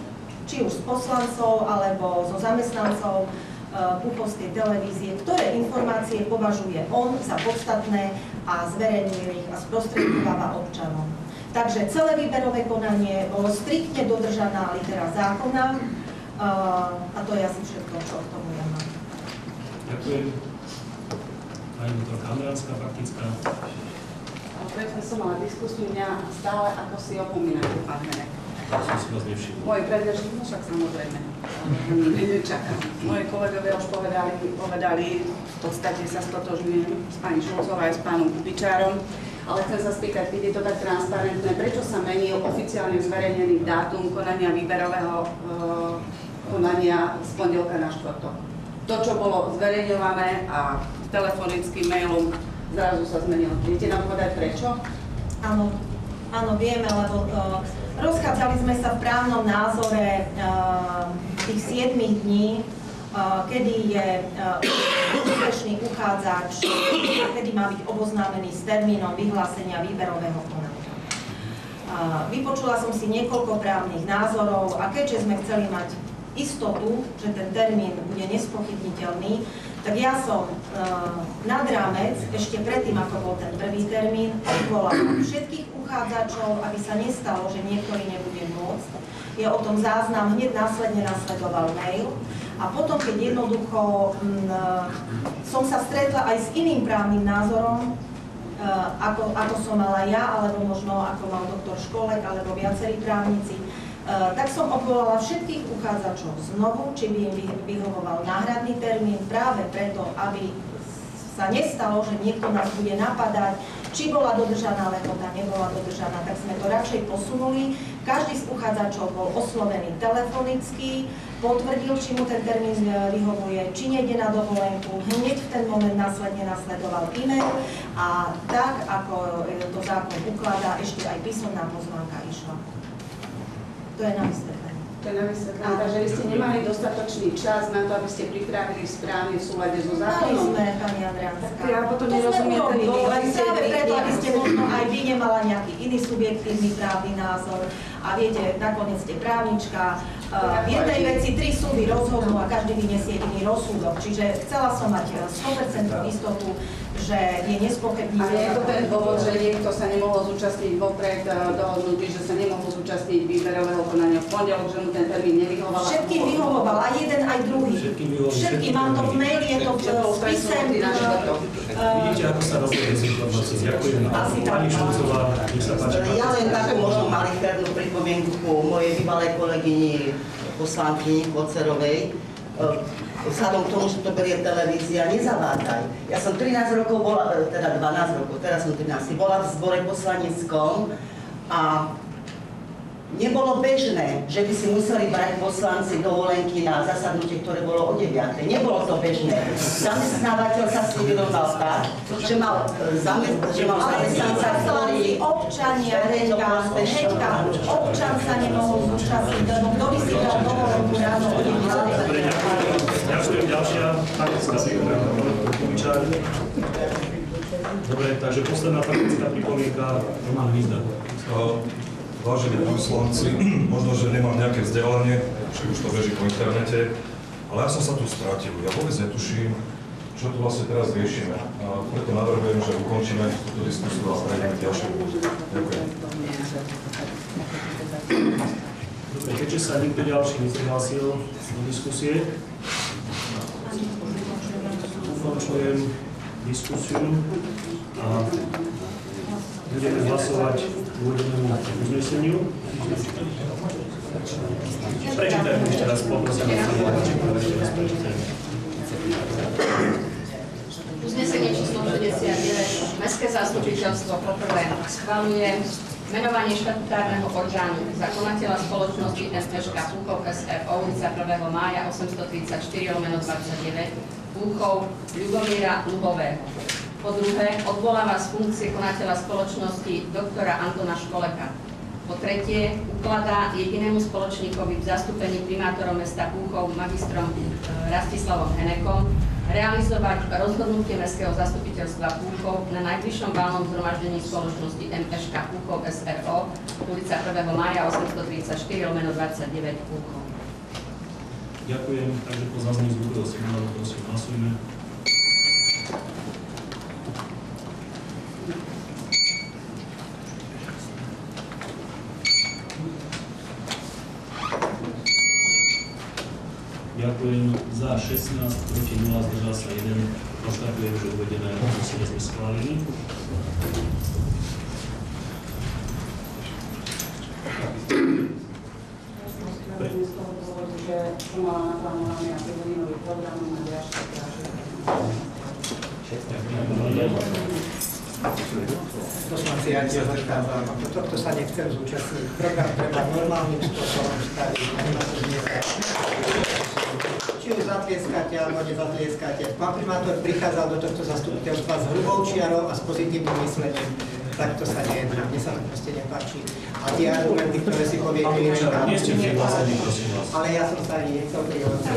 či už z poslancov alebo zo zamestnancov Púchovskej televízie, ktoré informácie považuje on za podstatné a zverejňuje ich a sprostredkováva občanom. Takže celé výberové konanie bolo striktne dodržaná litera zákona a to je asi všetko, čo k tomu ja mám. Ďakujem. Pani doktorka Andrelská, faktická. Predtým som mala diskusiu, mňa stále ako si opomínajú, pán Henek. Ja som si vás nevšimol. Moji predbežníci, no však samozrejme, nečakám. Moji kolegovia už povedali, v podstate sa stotožňujem s pani Šulcovou aj s pánom Kubičárom. Ale chcem sa spýtať, keď je to tak transparentné, prečo sa menil oficiálne zverejnený dátum konania výberového konania z pondelka na štvrtok? To, čo bolo zverejňované a telefonickým mailom, zrazu sa zmenilo. Viete nám povedať prečo? Áno, vieme, lebo rozchádzali sme sa v právnom názore tých 7 dní, kedy je úspešný uchádzač, kedy má byť oboznámený s termínom vyhlásenia výberového konania. Vypočula som si niekoľko právnych názorov a keďže sme chceli mať istotu, že ten termín bude nespochybniteľný, tak ja som nad rámec, ešte predtým, ako bol ten prvý termín, odvolala všetkých uchádzačov, aby sa nestalo, že niektorý nebude môcť. Je o tom záznam, hneď následne nasledoval mail. A potom, keď jednoducho som sa stretla aj s iným právnym názorom, ako som mala ja, alebo možno ako mal doktor Školek, alebo viacerí právnici, tak som obvolala všetkých uchádzačov znovu, či by im vyhovoval náhradný termín, práve preto, aby sa nestalo, že niekto nás bude napadať, či bola dodržaná lehota, nebola dodržaná, tak sme to radšej posunuli. Každý z uchádzačov bol oslovený telefonicky, potvrdil, či mu ten termín vyhovuje, či nejde na dovolenku. Hneď v ten moment následne nasledoval e-mail a tak, ako to zákon ukladá, ešte aj písomná pozvánka išla. To je na vysvetlenie. To je na vysvetlenie. Takže vy ste nemali dostatočný čas na to, aby ste pripravili správne v súlade so zákonom. Mali sme, pani Andriánska. Ja potom nerozumiem ten dôvod. Práve preto, aby ste možno aj vy nemala nejaký iný subjektívny právny názor. A viete, nakoniec ste právnička. V jednej veci 3 súdy rozhodnú a každý vyniesie iný rozsudok. Čiže chcela som mať 100% istotu, že je nespochybniteľná. A je to ten dôvod, že niekto sa nemohol zúčastniť vopred dohodnutý, že sa nemohol zúčastniť výberového konania v pondelok, že mu ten termín nevyhovoval? Všetkým vyhovoval, aj jeden, aj druhý. Všetkým, mám to v maili, je to v spise. Vidíte, ako sa rozhoduje situácia. Ďakujem. Pani Šulcová, nech sa páči. Ja len takú možno malichernu pripomienku mojej bývalej kolegyni poslankyni Kocerovej. Vzhľadom k tomu, že to berie televízia, nezavádzaj. Ja som 13 rokov bola, teda 12 rokov, teraz som 13, bola v zbore poslaneckom a nebolo bežné, že by si museli brať poslanci dovolenky na zasadnutie, ktoré bolo o 9. Nebolo to bežné. Zamestnávateľ sa s nimi dohodol tak, že mal zamestnanca, ktorý občania, hneďka, občan sa nemohol zúčastniť, lebo kto by si dal dovolenku ráno o 9. Ďakujem. Ďalšia faktická pripomienka. Dobre, takže posledná faktická pripomienka Roman Hvízda. Vážení poslanci, možno, že nemám nejaké vzdelanie, však už to beží po internete, ale ja som sa tu strátil. Ja vôbec netuším, čo tu vlastne teraz riešime. A preto navrhujem, že ukončíme túto diskusiu a prejdeme k ďalšiemu. Ďakujem. Dobre, keďže sa nikto ďalší neprihlásil do diskusie, ukončujem diskusiu a budeme hlasovať k uvedenému uzneseniu. Prečítajme ešte raz, poprosím. Uznesenie číslo 69. Mestské zastupiteľstvo poprvé schvaľuje menovanie štatutárneho orgánu za konateľa spoločnosti SPŠK Púchov SRO ulica 1. mája 834/29 Púchov Ľubomíra Ľubového. Po druhé, odvoláva z funkcie konateľa spoločnosti doktora Antona Školeka. Po tretie, ukladá jedinému spoločníkovi v zastúpení primátorom mesta Púchov magistrom Rastislavom Henekom realizovať rozhodnutie Mestského zastupiteľstva Púchov na najbližšom valnom zhromaždení spoločnosti MŠK Púchov SRO ulica 1. mája 834/29 Púchov. Ďakujem, takže po zaznení zvukového signálu prosím hlasujme. Ďakujem za 16, proti 0, zdržal sa 1. Konštatujem, že uvedené uznesenie sme schválili. Že som mala naplánovaný asi hodinový program na ďalšie Poslanci, ja tiež odchádzam. Tohto sa nechcem zúčastniť. Program treba normálnym spôsobom staviť. Či už zatlieskate, alebo nezatlieskate. Pán primátor prichádzal do tohto zastupiteľstva s hrubou čiarou a s pozitívnym myslením. Takto sa nejedná. Mne sa to proste nepáči. A tie argumenty, ktoré si poviete, nie ste prihlásaní, prosím vás. ale ja som sa ani nechcel prihlásiť.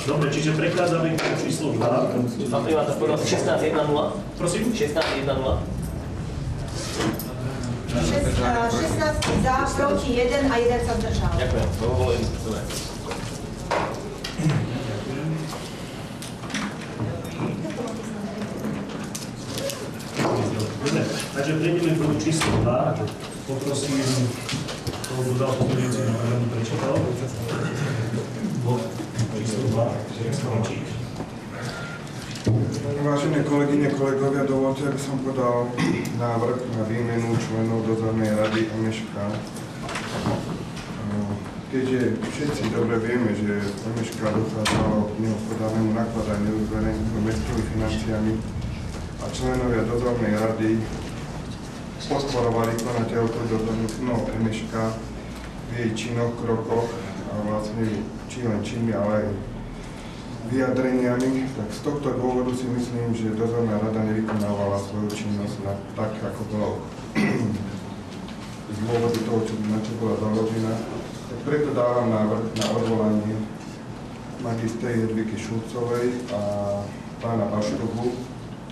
Dobre, čiže prechádzame k číslu 2. Pán primátor, povedal 16.1.0. Prosím? 16.1.0. 16 za, proti 1 a 1 sa zdržal. Ďakujem, to bolo jedno. Dobre, takže prejdeme k bodu číslo 2. Poprosím toho, kto dal pozmeňujúci návrh, aby prečítal. Bod číslo 2. Vážené kolegyne, kolegovia, dovolte, aby som podal návrh na výmenu členov dozornej rady MŠK. Keďže všetci dobre vieme, že MŠK dochádzalo k nehospodárnemu nakladaniu s verejnými mestskými financiami a a členovia dozornej rady podporovali konateľku dozornú MŠK v jej činoch, krokoch a vlastne či len činmi, ale aj vyjadreniami, tak z tohto dôvodu si myslím, že dozorná rada nevykonávala svoju činnosť tak, ako bolo z dôvodu toho, na čo bola založená. Tak preto dávam návrh na odvolanie magistry Jadvigy Šulcovej a pána Baštovu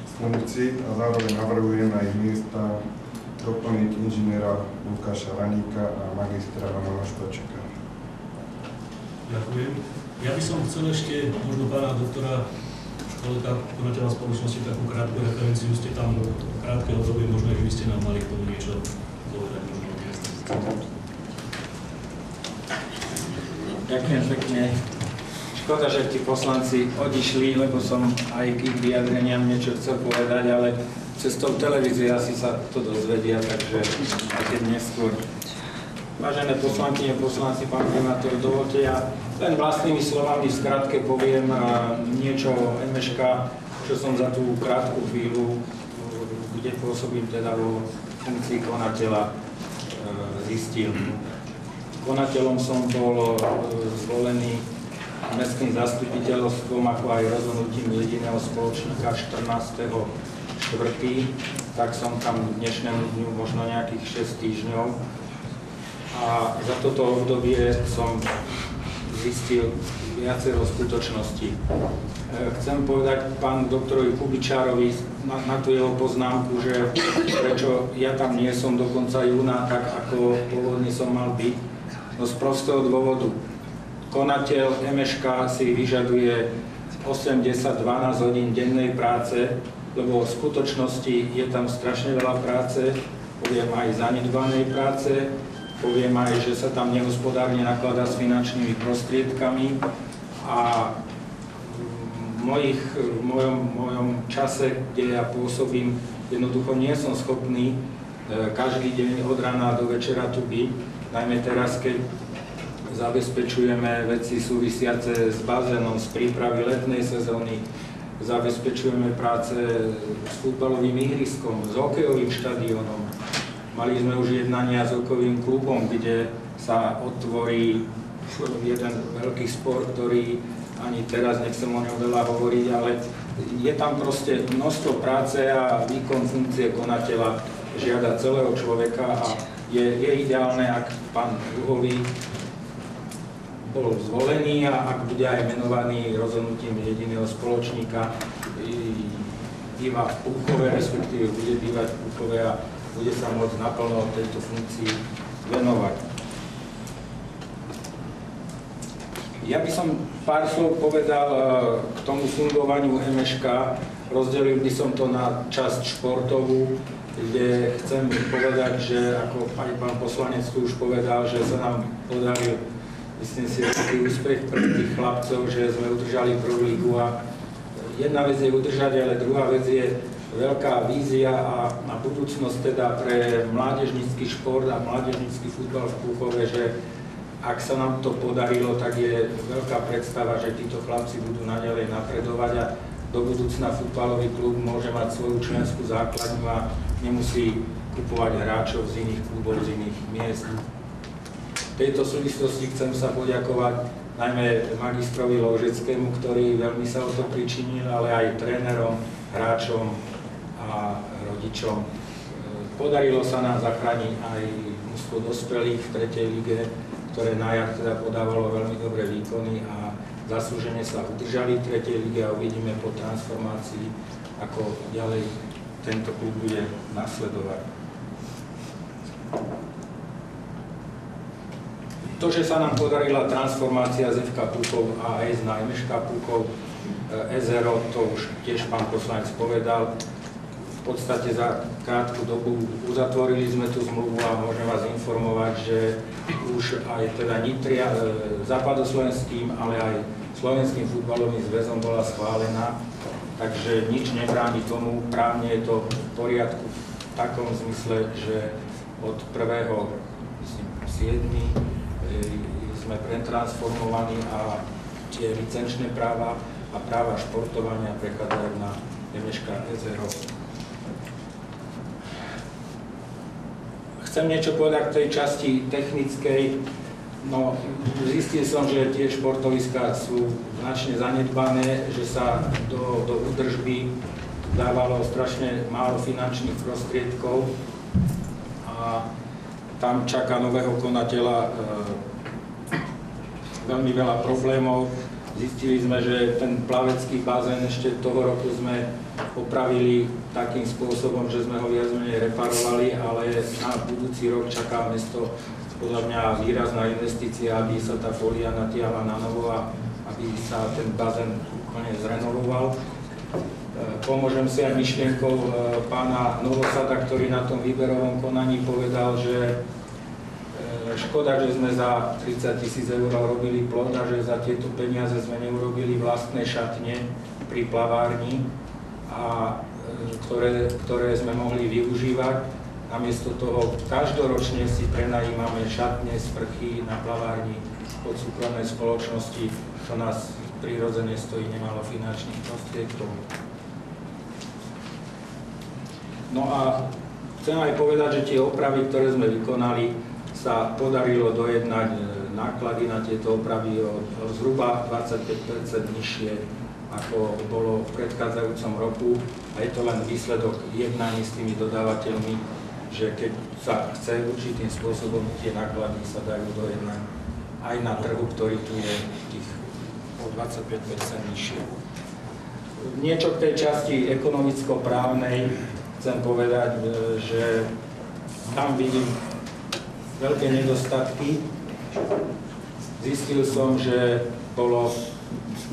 z funkcií a zároveň navrhujem na ich miesta doplniť inžiniera Lukáša Vaníka a magistra Romana Štočeka. Ďakujem. Ja by som chcel ešte možno pána doktora Školeka, konateľa spoločnosti, takú krátku referenciu. Ste tam krátke obdobie, možno, že by ste nám mali k tomu niečo povedať, možno Ďakujem pekne. Škoda, že tí poslanci odišli, lebo som aj k ich vyjadreniam niečo chcel povedať, ale cestou televízie asi sa to dozvedia, takže aj keď neskôr. Vážené poslankyne, poslanci, pán primátor, dovolte ja len vlastnými slovami v skratke poviem niečo o MŠK, čo som za tú krátku chvíľu, kde pôsobím teda vo funkcii konateľa, zistil. Konateľom som bol zvolený mestským zastupiteľstvom, ako aj rozhodnutím jediného spoločníka 14.4. Tak som tam dnešnému dňu možno nejakých 6 týždňov. A za toto obdobie som zistil viacero skutočností. Chcem povedať pánu doktorovi Kubičárovi na tú jeho poznámku, že prečo ja tam nie som do konca júna, tak ako pôvodne som mal byť. No z prostého dôvodu. Konateľ MŠK si vyžaduje 8-10-12 hodín dennej práce, lebo v skutočnosti je tam strašne veľa práce, poviem aj zanedbanej práce, poviem aj, že sa tam nehospodárne nakladá s finančnými prostriedkami a v mojom čase, kde ja pôsobím, jednoducho nie som schopný každý deň od rána do večera tu byť, najmä teraz, keď zabezpečujeme veci súvisiace s bazénom, z prípravy letnej sezóny, zabezpečujeme práce s futbalovým ihriskom, s hokejovým štadiónom. Mali sme už jednania s hokejovým klubom, kde sa otvorí jeden veľký spor, ktorý ani teraz nechcem o ňom veľa hovoriť, ale je tam proste množstvo práce a výkon funkcie konateľa žiada celého človeka a je ideálne, ak pán Ruhový bol zvolený a ak bude aj menovaný rozhodnutím jediného spoločníka, býva v Púchove, respektíve bude bývať v Púchove a bude sa môcť naplno tejto funkcii venovať. Ja by som pár slov povedal k tomu fungovaniu MŠK. Rozdelil by som to na časť športovú, kde chcem povedať, že ako aj pán poslanec tu už povedal, že sa nám podaril, myslím si, taký úspech pre tých chlapcov, že sme udržali prvú ligu a jedna vec je udržať, ale druhá vec je veľká vízia a budúcnosť teda pre mládežnícky šport a mládežnícky futbal v Púchove, že ak sa nám to podarilo, tak je veľká predstava, že títo chlapci budú naďalej napredovať a do budúcna futbalový klub môže mať svoju členskú základňu a nemusí kupovať hráčov z iných klubov, z iných miest. V tejto súvislosti chcem sa poďakovať najmä magistrovi Ložeckému, ktorý veľmi sa o to pričinil, ale aj trénerom, hráčom a rodičom. Podarilo sa nám zachrániť aj mužstvo dospelých v 3. lige, ktoré na jar teda podávalo veľmi dobré výkony a zaslúžene sa udržali v 3. lige a uvidíme po transformácii, ako ďalej tento klub bude nasledovať. To, že sa nám podarila transformácia z FK Púchov AS na MŠK Púchov SRO, to už tiež pán poslanec povedal. V podstate za krátku dobu uzatvorili sme tú zmluvu a môžem vás informovať, že už aj teda Nitria západoslovenským, ale aj Slovenským futbalovým zväzom bola schválená, takže nič nebráni tomu, právne je to v poriadku v takom zmysle, že od 1.7. sme pretransformovaní a tie licenčné práva a práva športovania prechádzajú na MŠK SRO. Chcem niečo povedať k tej časti technickej. No, zistil som, že tie športoviská sú značne zanedbané, že sa do údržby dávalo strašne málo finančných prostriedkov a tam čaká nového konateľa veľmi veľa problémov. Zistili sme, že ten plavecký bazén ešte toho roku sme opravili takým spôsobom, že sme ho viac menej reparovali, ale na budúci rok čaká mesto podľa mňa výrazná investícia, aby sa tá folia natiahla na novo a aby sa ten bazén úplne zrenovoval. Pomôžem si aj myšlienkou pána Novosada, ktorý na tom výberovom konaní povedal, že škoda, že sme za 30 000 eur robili plot a že za tieto peniaze sme neurobili vlastné šatne pri plavárni, ktoré sme mohli využívať. Namiesto toho každoročne si prenajímame šatne, sprchy na plavárni od súkromnej spoločnosti, čo nás prirodzene stojí nemalo finančných prostriedkov. No a chcem aj povedať, že tie opravy, ktoré sme vykonali, sa podarilo dojednať náklady na tieto opravy o zhruba 25% nižšie, ako bolo v predchádzajúcom roku. A je to len výsledok jednání s tými dodávateľmi, že keď sa chce určitým spôsobom, tie náklady sa dajú dojednať aj na trhu, ktorý tu je tých o 25% nižšie. Niečo k tej časti ekonomicko-právnej chcem povedať, že tam vidím veľké nedostatky. Zistil som, že bolo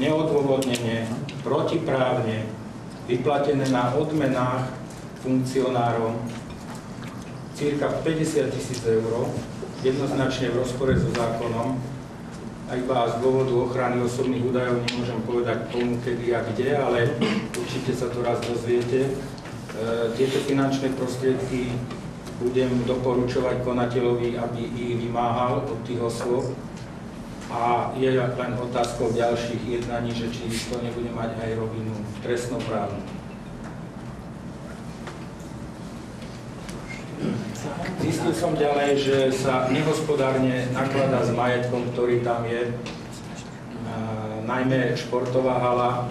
neodôvodnene, protiprávne vyplatené na odmenách funkcionárom cirka 50 000 eur, jednoznačne v rozpore so zákonom. A iba z dôvodu ochrany osobných údajov nemôžem povedať komu, kedy a kde, ale určite sa to raz dozviete. Tieto finančné prostriedky budem doporučovať konateľovi, aby ich vymáhal od tých osôb. A je len otázkou ďalších jednaní, že či to nebude mať aj rovinu trestnoprávnu. Zistil som ďalej, že sa nehospodárne nakladá s majetkom, ktorý tam je, najmä športová hala,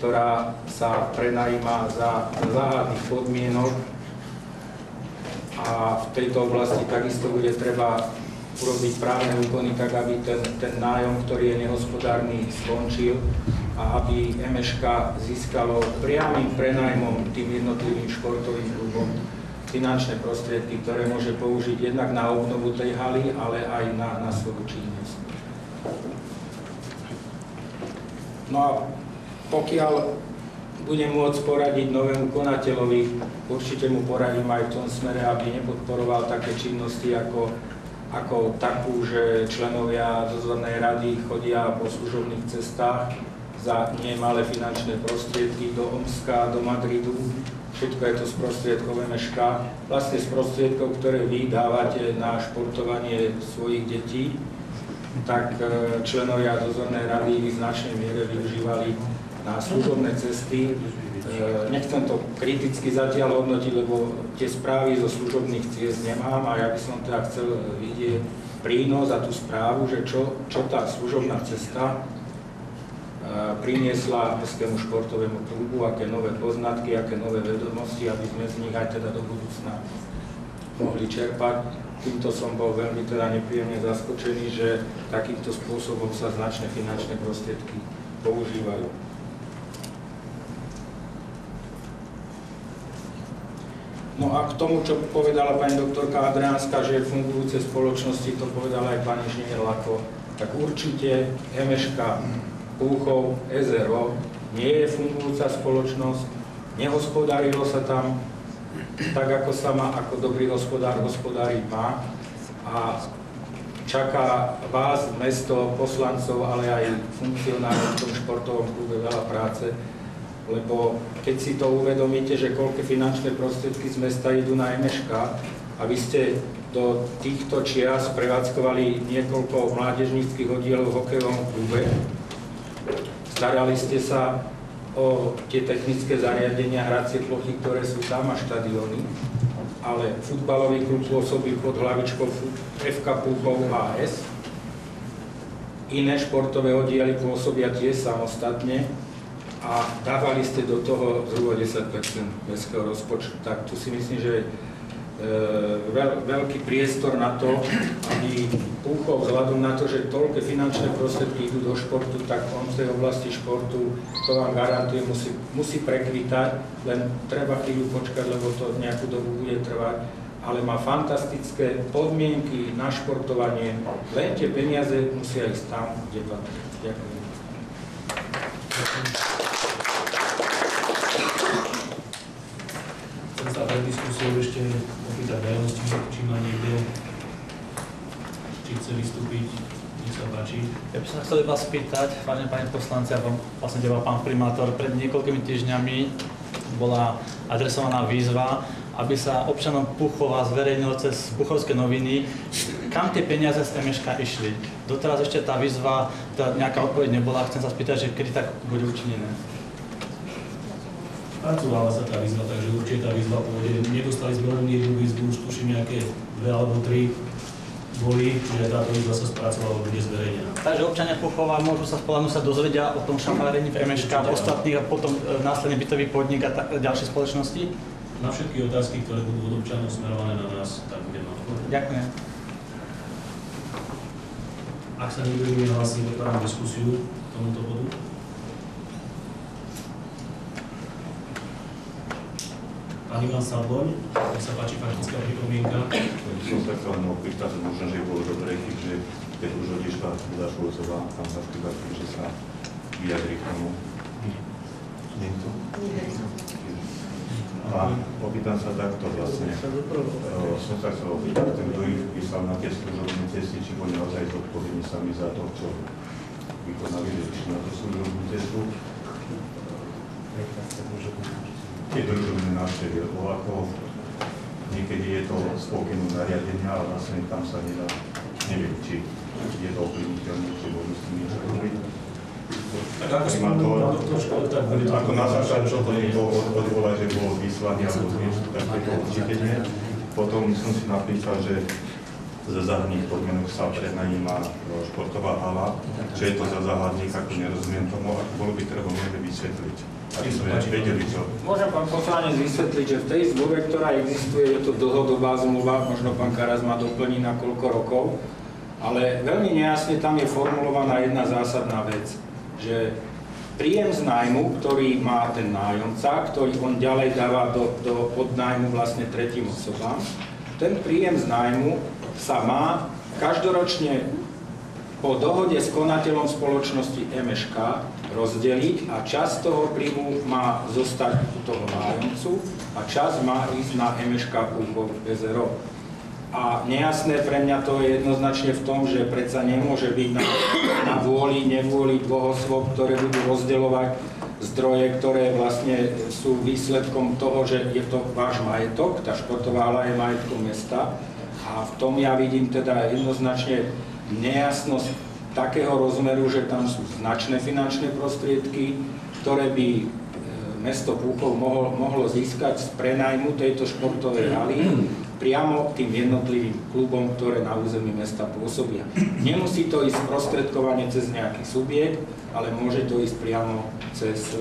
ktorá sa prenajíma za záhadných podmienok a v tejto oblasti takisto bude treba urobiť právne úkony tak, aby ten nájom, ktorý je nehospodárny, skončil a aby MŠK získalo priamym prenajmom tým jednotlivým športovým klubom finančné prostriedky, ktoré môže použiť jednak na obnovu tej haly, ale aj na svoju činnosť. No a pokiaľ budem môcť poradiť novému konateľovi, určite mu poradím aj v tom smere, aby nepodporoval také činnosti ako takú, že členovia dozornej rady chodia po služobných cestách za nemalé finančné prostriedky do Omska, do Madridu. Všetko je to z prostriedkov MŠK, vlastne z prostriedkov, ktoré vy dávate na športovanie svojich detí, tak členovia dozornej rady v značnej miere využívali na služobné cesty. Nechcem to kriticky zatiaľ hodnotiť, lebo tie správy zo služobných ciest nemám a ja by som teda chcel vidieť prínos a tú správu, že čo tá služobná cesta priniesla Mestskému športovému klubu, aké nové poznatky, aké nové vedomosti, aby sme z nich aj teda do budúcna mohli čerpať. Týmto som bol veľmi teda nepríjemne zaskočený, že takýmto spôsobom sa značné finančné prostriedky používajú. No a k tomu, čo povedala pani doktorka Adriánska, že fungujúce spoločnosti, to povedala aj pán inžinier Lako, tak určite MŠK Púchov SRO nie je fungujúca spoločnosť, nehospodárilo sa tam tak, ako sa má, ako dobrý hospodár hospodáriť má a čaká vás, mesto, poslancov, ale aj funkcionárov v tom športovom klube veľa práce, lebo keď si to uvedomíte, že koľké finančné prostriedky z mesta idú na MŠK a vy ste do týchto čias prevádzkovali niekoľko mládežníckych oddielov v hokejovom klube, starali ste sa o tie technické zariadenia, hracie plochy, ktoré sú tam a štadióny. ale futbalový klub pôsobí pod hlavičkou FK Púchov AS. Iné športové oddiely pôsobia tiež samostatne a dávali ste do toho zhruba 10% mestského rozpočtu. Tak tu si myslím, že veľký priestor na to, aby Púchov vzhľadom na to, že toľké finančné prostriedky idú do športu, tak on v tej oblasti športu, to vám garantuje, musí prekvitať, len treba chvíľu počkať, lebo to nejakú dobu bude trvať, ale má fantastické podmienky na športovanie, len tie peniaze musia ísť tam, kde patrí. Ďakujem. Chcem sa pred diskusiou ešte opýtať verejnosti, či má niekto, či chce vystúpiť. Nech sa páči. Ja by som sa chcel vás spýtať, pani poslanci, a vlastne teba, pán primátor, pred niekoľkými týždňami bola adresovaná výzva, aby sa občanom Púchova zverejnilo cez Púchovské noviny, kam tie peniaze z MŠK išli. Doteraz ešte tá výzva, nejaká odpoveď nebola, chcem sa spýtať, že kedy tak bude učinené. Pracovala sa tá výzva, takže určite tá výzva pôjde. Nedostali sme len jednu výzvu, už tuším nejaké 2 alebo 3 boli, čiže táto výzva sa spracovala, bude zverejnená. Takže občania Púchova môžu sa spoľahnúť, sa dozvedia o tom šafárení v MŠK, v ostatných a potom následne bytový podnik a ďalšie spoločnosti? Na všetky otázky, ktoré budú od občanov smerované na nás, tak budeme odpovedať. Ďakujem. Ak sa niekto nehlasí, otváram diskusiu k tomuto bodu. Pán Ivan Sadloň, nech sa páči faktická pripomienka. Som sa chcel opýtať, možno, že bolo dobré, keďže keď už odišla Šulcová, tam sa vpýva, že sa vyjadri k tomu. Nie to? A opýtam sa takto vlastne. Som sa chcel opýtať, ten, kto ich vyslal na tie služobné cesty, či boli naozaj zodpovední sami za to, čo vykonali, že išli na tú služobnú cestu. Tie družobné návštevy, lebo ako niekedy je to z pokynu nariadenia, ale vlastne tam sa nedá, neviem, či je to ovplyvniteľné, či môžu s tým niečo robiť. Ako na začiatku to niekto odvolá, že bolo vyslaný alebo niečo takéto určite nie. Potom som si napísal, že za záhradných podmienok sa prenajíma športová hala. Čo je to za záhradník, ako nerozumiem tomu, ako bolo by treba môžeme vysvetliť. Aby sme vedeli, čo. Môžem pán poslanec vysvetliť, že v tej zmluve, ktorá existuje, je to dlhodobá zmluva, možno pán Karas ma doplní na koľko rokov, ale veľmi nejasne tam je formulovaná jedna zásadná vec, že príjem z nájmu, ktorý má ten nájomca, ktorý on ďalej dáva do podnájmu vlastne tretím osobám, ten príjem z nájmu sa má každoročne po dohode s konateľom spoločnosti MŠK rozdeliť a časť toho príjmu má zostať u toho nájomcu a časť má ísť na MŠK Púchov SRO. A nejasné pre mňa to je jednoznačne v tom, že predsa nemôže byť na vôli, nevôli dvoch osôb, ktoré budú rozdeľovať zdroje, ktoré vlastne sú výsledkom toho, že je to váš majetok, tá športová hala je majetkom mesta. A v tom ja vidím teda jednoznačne nejasnosť takého rozmeru, že tam sú značné finančné prostriedky, ktoré by mesto Púchov mohlo získať z prenajmu tejto športovej haly priamo tým jednotlivým klubom, ktoré na území mesta pôsobia. Nemusí to ísť prostredkovanie cez nejaký subjekt, ale môže to ísť priamo cez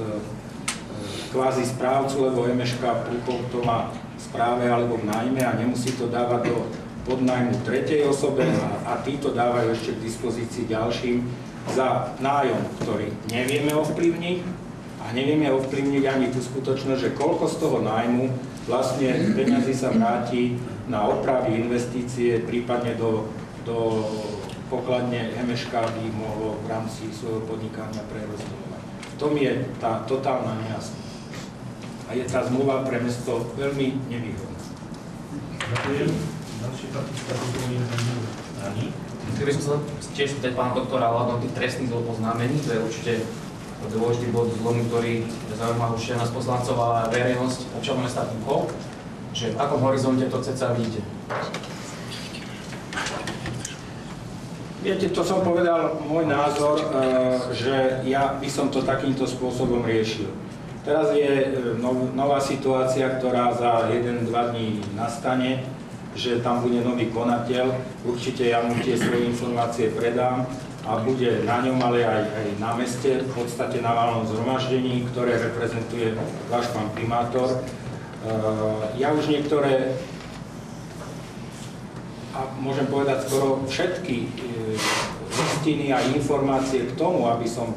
kvázi správcu, lebo MŠK Púchov to má v správe alebo v nájme a nemusí to dávať do podnájmu tretej osobe a títo dávajú ešte k dispozícii ďalším za nájom, ktorý nevieme ovplyvniť a nevieme ovplyvniť ani tú skutočnosť, že koľko z toho nájmu vlastne peniazy sa vráti na opravy, investície, prípadne do pokladne MŠK by mohlo v rámci svojho podnikania prerozdeľovať. V tom je tá totálna nejasnosť. A je tá zmluva pre mesto veľmi nevýhodná. Ďakujem. Ďalšie faktická pripomienka Ani. Chcel by som sa tiež spýtať pána doktora ohľadom tých trestných oznámení, to je určite dôležitý bod zlomu, ktorý zaujíma už nás poslancov a verejnosť občanov mesta Púchov, že v akom horizonte to cca vidíte? Viete, to som povedal môj názor, že ja by som to takýmto spôsobom riešil. Teraz je nová situácia, ktorá za 1-2 dní nastane, že tam bude nový konateľ. Určite ja mu tie svoje informácie predám a bude na ňom, ale aj na meste, v podstate na valnom zhromaždení, ktoré reprezentuje váš pán primátor. Ja už niektoré, a môžem povedať skoro všetky listiny a informácie k tomu, aby som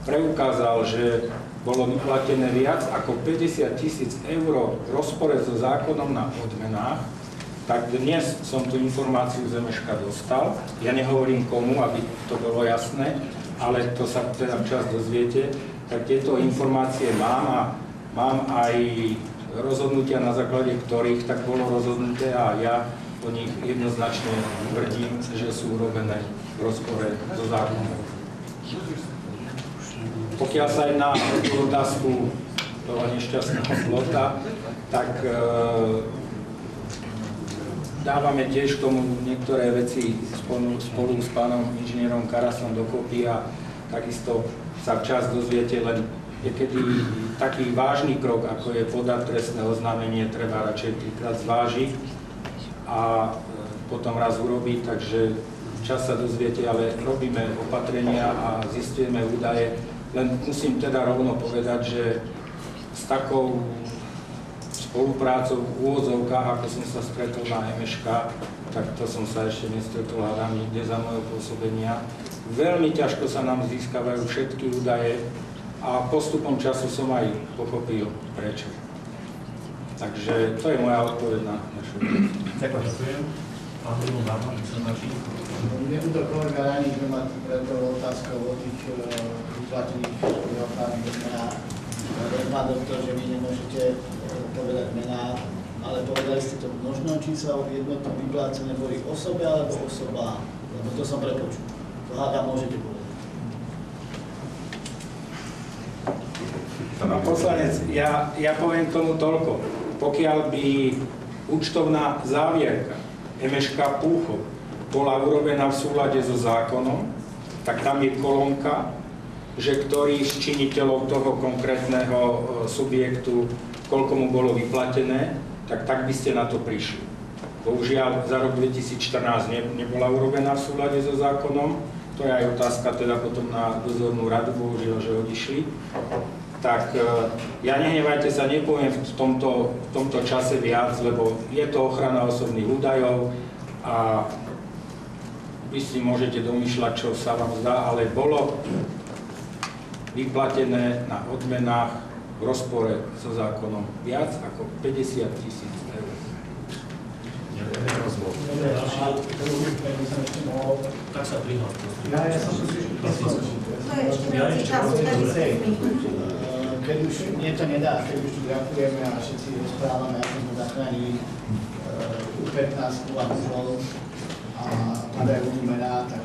preukázal, že bolo vyplatené viac ako 50 000 eur v rozpore so zákonom na odmenách, tak dnes som tú informáciu z MŠK dostal. Ja nehovorím komu, aby to bolo jasné, ale to sa teda včas dozviete. Tak tieto informácie mám a mám aj rozhodnutia, na základe ktorých tak bolo rozhodnuté a ja o nich jednoznačne tvrdím, že sú urobené v rozpore so zákonom. Pokiaľ sa jedná o otázku toho nešťastného plota, tak dávame tiež k tomu niektoré veci spolu s pánom inžinierom Karasom dokopy a takisto sa včas dozviete, len niekedy taký vážny krok, ako je podať trestné oznámenie, treba radšej 3-krát zvážiť a potom raz urobiť, takže včas sa dozviete, ale robíme opatrenia a zistujeme údaje. Len musím teda rovno povedať, že s takou spoluprácou v úvodzovkách, ako som sa stretol na MŠK, tak to som sa ešte nestretol hádam nikde za mojho pôsobenia. Veľmi ťažko sa nám získavajú všetky údaje a postupom času som aj pochopil prečo. Takže to je moja odpoveď na našu otázku. Ďakujem. Pán Dino Barman, nech sa páči. Mne tu kolega Raník má predovou otázkou o tých vyplatených opravných odmenách. Má doktor, že vy nemôžete povedať mená, ale povedali ste to možno čísla jednotné vyplácené boli osobe alebo osoba, lebo to som prepočul. To hádam môžete povedať. Pán poslanec, ja poviem k tomu toľko. Pokiaľ by účtovná závierka MŠK Púchov bola urobená v súlade so zákonom, tak tam je kolónka, že ktorý z činiteľov toho konkrétneho subjektu, koľko mu bolo vyplatené, tak by ste na to prišli. Bohužiaľ, za rok 2014 nebola urobená v súlade so zákonom, to je aj otázka teda potom na dozornú radu, bohužiaľ, že odišli. Tak ja nehnevajte sa, nepoviem v tomto čase viac, lebo je to ochrana osobných údajov a vy si môžete domýšľať, čo sa vám zdá, ale bolo vyplatené na odmenách v rozpore so zákonom viac ako 50 000 eur. Tak sa prihľad. Ja som keď už mne to nedá, keď už tu ďakujeme a všetci rozprávame, ako sme zachránili U15 a Buzlov a padajú tu mená, tak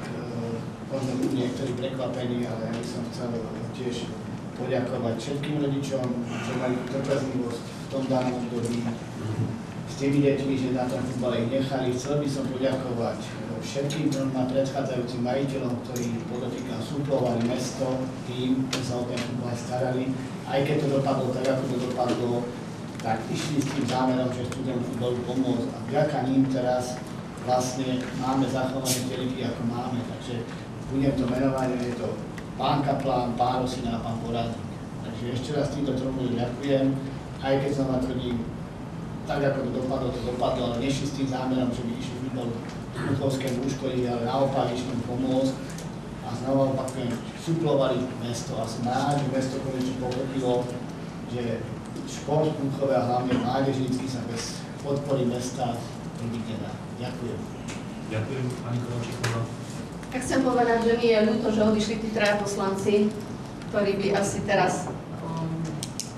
možno budú niektorí prekvapení, ale ja by som chcel tiež poďakovať všetkým rodičom, že mali trpezlivosť v tom danom období s tými deťmi, že na tom futbale ich nechali. Chcel by som poďakovať všetkým predchádzajúcim majiteľom, ktorí podotýkam súplovali mesto tým, že sa o ten futbal starali. Aj keď to dopadlo tak, ako to dopadlo, tak išli s tým zámerom, že chcú ten futbalu pomôcť a vďaka ním teraz vlastne máme zachované tie ligy, ako máme. Takže budem to menovať, je to pán Kaplán, pán Rosina a pán Poradník. Takže ešte raz týmto trochu ďakujem, aj keď som natvrdím, tak ako to dopadlo, ale nešli s tým zámerom, že by išli futbalu Buchovskému uškodiť, ale naopak išli pomôcť. A znova opakujem, suplovali mesto a som rád, že mesto konečne pochopilo, že šport v Buchove a hlavne mládežnícky sa bez podpory mesta robiť nedá. Ďakujem. Ďakujem, pani Kovačíková. Ja chcem povedať, že mi je ľúto, že odišli tí traja poslanci, ktorí by asi teraz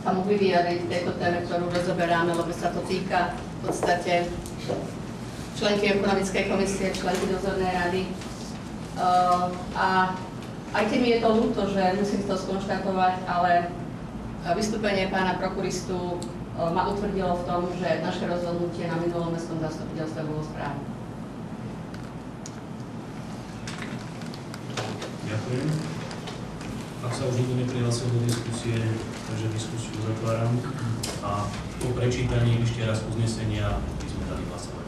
sa mohli vyjadriť v tejto téme, ktorú rozoberáme, lebo sa to týka v podstate členky ekonomickej komisie, členky dozornej rady. A aj keď mi je to ľúto, že musím to skonštatovať, ale vystúpenie pána prokuristu ma utvrdilo v tom, že naše rozhodnutie na minulom mestskom zastupiteľstve bolo správne. Ďakujem. Ak sa už nikto neprihlásil do diskusie, takže diskusiu zatváram a po prečítaní ešte raz uznesenia by sme dali hlasovať.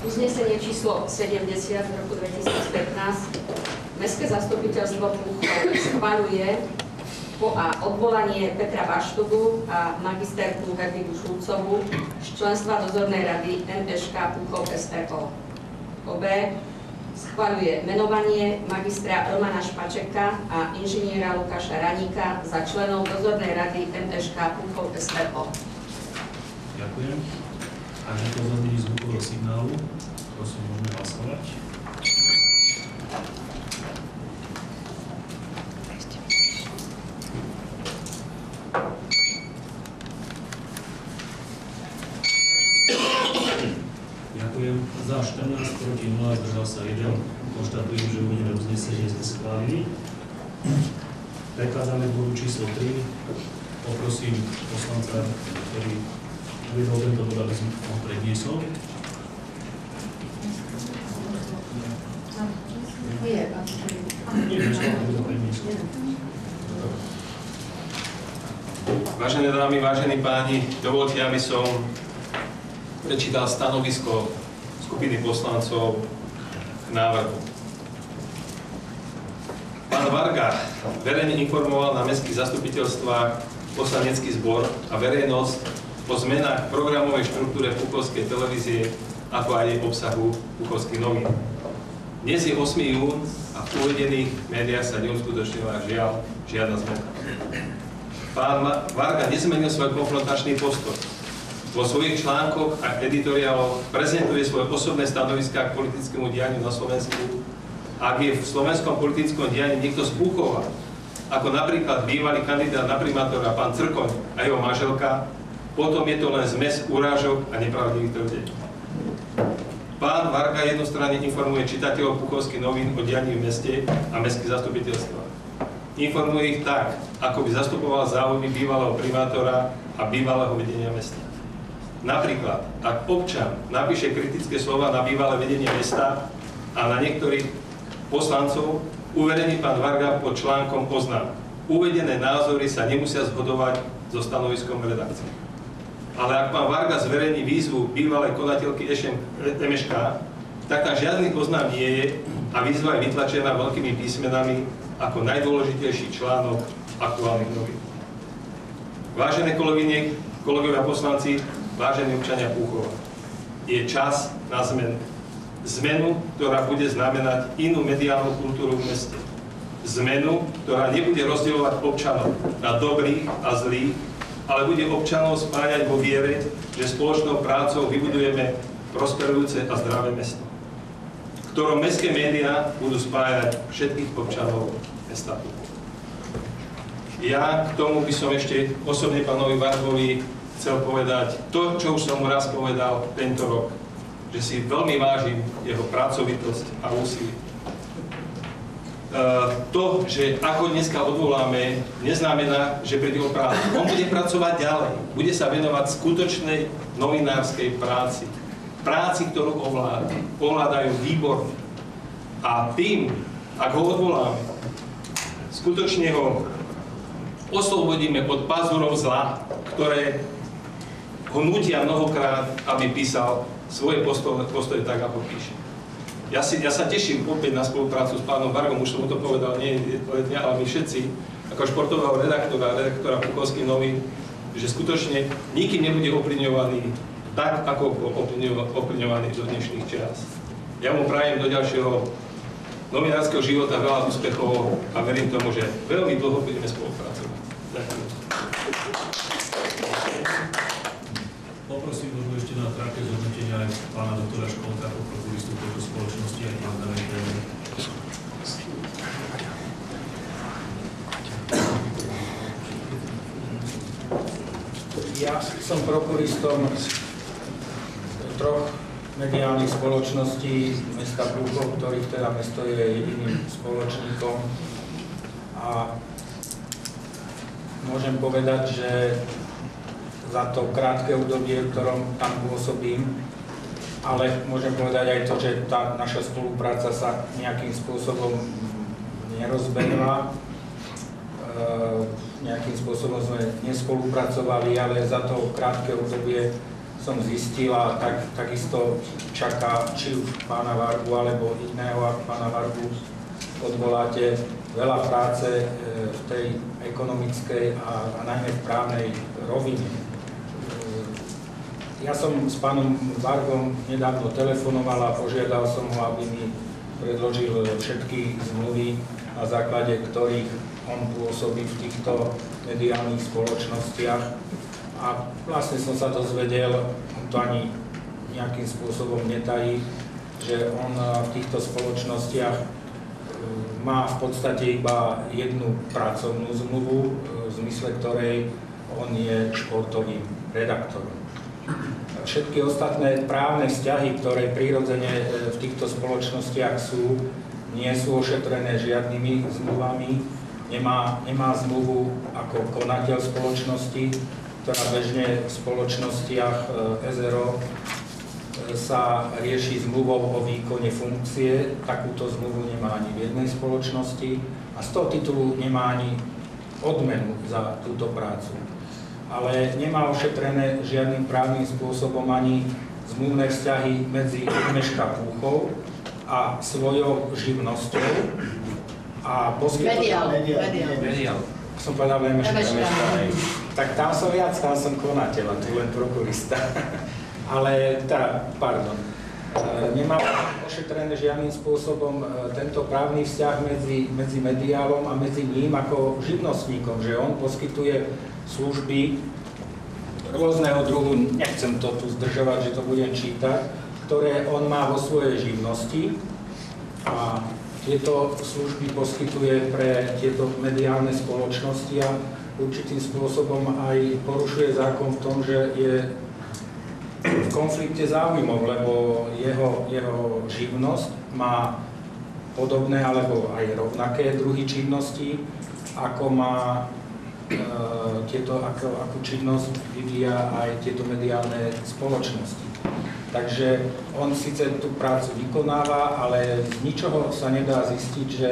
Uznesenie číslo 70 z roku 2015. Mestské zastupiteľstvo Púchov schvaľuje odvolanie Petra Baštugu a magisterku Hedvigu Šulcovú z členstva dozornej rady MŠK Púchov SRO. B. Schvaľuje menovanie magistra Romana Špačeka a inžiniera Lukáša Raníka za členov dozornej rady MŠK Púchov SRO. Ďakujem. A na to zaznení zvukového signálu, prosím, môžeme hlasovať. Ďakujem. Za 14, proti 0, zdržal sa 1. Konštatujem, že uvedené uznesenie sme schválili. Prechádzame k bodu číslo 3. Poprosím poslanca, ktorý uvedol tento bod, aby som ho predniesol. Vážené dámy, vážení páni, dovolte, aby som prečítal stanovisko skupiny poslancov k návrhu. Pán Varga verejne informoval na mestských zastupiteľstvách poslanecký zbor a verejnosť o zmenách v programovej štruktúre Púchovskej televízie, ako aj jej obsahu Púchovských novín. Dnes je 8. jún a v uvedených médiách sa neuskutočnila žiadna zmena. Pán Varga nezmenil svoj konfrontačný postoj. Vo svojich článkoch a editoriáloch prezentuje svoje osobné stanoviská k politickému dianiu na Slovensku. Ak je v slovenskom politickom dianí niekto z Púchova, ako napríklad bývalý kandidát na primátora pán Crkoň a jeho manželka, potom je to len zmes urážok a nepravdivých tvrdení. Pán Varga jednostranne informuje čitateľov Púchovských novín o dianí v meste a mestských zastupiteľstvách. Informuje ich tak, ako by zastupoval záujmy bývalého primátora a bývalého vedenia mesta. Napríklad, ak občan napíše kritické slova na bývalé vedenie mesta a na niektorých poslancov, uverejní pán Varga pod článkom oznám. Uvedené názory sa nemusia zhodovať so stanoviskom redakcie. Ale ak pán Varga zverejní výzvu bývalej konateľky MŠK, tak tam žiadny oznám nie je a výzva je vytlačená veľkými písmenami ako najdôležitejší článok aktuálnych novín. Vážené kolegyne, kolegovia poslanci, vážení občania Púchova, je čas na zmenu. Zmenu, ktorá bude znamenať inú mediálnu kultúru v meste. Zmenu, ktorá nebude rozdielovať občanov na dobrých a zlých, ale bude občanov spájať vo viere, že spoločnou prácou vybudujeme prosperujúce a zdravé mesto, v ktorom mestské médiá budú spájať všetkých občanov mesta Púchova. Ja k tomu by som ešte osobne pánovi Vargovi chcel povedať to, čo už som mu raz povedal tento rok, že si veľmi vážim jeho pracovitosť a úsilie. To, že ako dneska odvoláme, neznamená, že príde o prácu. On bude pracovať ďalej, bude sa venovať skutočnej novinárskej práci. Práci, ktorú ovládajú výborne. A tým, ak ho odvoláme, skutočne ho oslobodíme od pazúrov zla, ktoré ho nutia mnohokrát, aby písal svoje postoje tak, ako píše. Ja sa teším opäť na spoluprácu s pánom Vargom, už som mu to povedal, nie len ja, ale my všetci, ako športového redaktora Púchovských novín, že skutočne nikým nebude ovplyvňovaný tak, ako bol ovplyvňovaný do dnešných čias. Ja mu prajem do ďalšieho novinárskeho života veľa úspechov a verím tomu, že veľmi dlho budeme spolupracovať. Ďakujem. Poprosím možno ešte na krátke zhodnotenie aj pána doktora Školka, prokuristu tejto spoločnosti aj na danej téme. Ja som prokuristom troch mediálnych spoločností mesta Púchov, ktorých teda mesto je jediným spoločníkom. A môžem povedať, že za to krátke obdobie, v ktorom tam pôsobím ale môžem povedať aj to, že tá naša spolupráca sa nejakým spôsobom nerozbehla. Nejakým spôsobom sme nespolupracovali, ale za to krátke obdobie som zistil a takisto čaká či už pána Vargu alebo iného, ak pána Vargu odvoláte, veľa práce v tej ekonomickej a najmä v právnej rovine. Ja som s pánom Vargom nedávno telefonoval a požiadal som ho, aby mi predložil všetky zmluvy, na základe ktorých on pôsobí v týchto mediálnych spoločnostiach. A vlastne som sa dozvedel, on to ani nejakým spôsobom netají, že on v týchto spoločnostiach má v podstate iba jednu pracovnú zmluvu, v zmysle ktorej on je športovým redaktorom. Všetky ostatné právne vzťahy, ktoré prirodzene v týchto spoločnostiach sú, nie sú ošetrené žiadnymi zmluvami. Nemá zmluvu ako konateľ spoločnosti, ktorá bežne v spoločnostiach SRO sa rieši zmluvou o výkone funkcie. Takúto zmluvu nemá ani v jednej spoločnosti a z toho titulu nemá ani odmenu za túto prácu. Ale nemá ošetrené žiadnym právnym spôsobom ani zmluvné vzťahy medzi Meška Púchov a svojou živnosťou a Mediál. Som povedal Meška. Tak tam som viac, tam som konateľ, a tu len prokurista. Ale pardon, nemá ošetrené žiadnym spôsobom tento právny vzťah medzi mediálom a medzi ním ako živnostníkom, že on poskytuje služby rôzneho druhu, nechcem to tu zdržovať, že to budem čítať, ktoré on má vo svojej živnosti a tieto služby poskytuje pre tieto mediálne spoločnosti a určitým spôsobom aj porušuje zákon v tom, že je v konflikte záujmov, lebo jeho živnosť má podobné alebo aj rovnaké druhy činnosti, ako má akú činnosť vyvíja aj tieto mediálne spoločnosti. Takže on síce tú prácu vykonáva, ale z ničoho sa nedá zistiť, že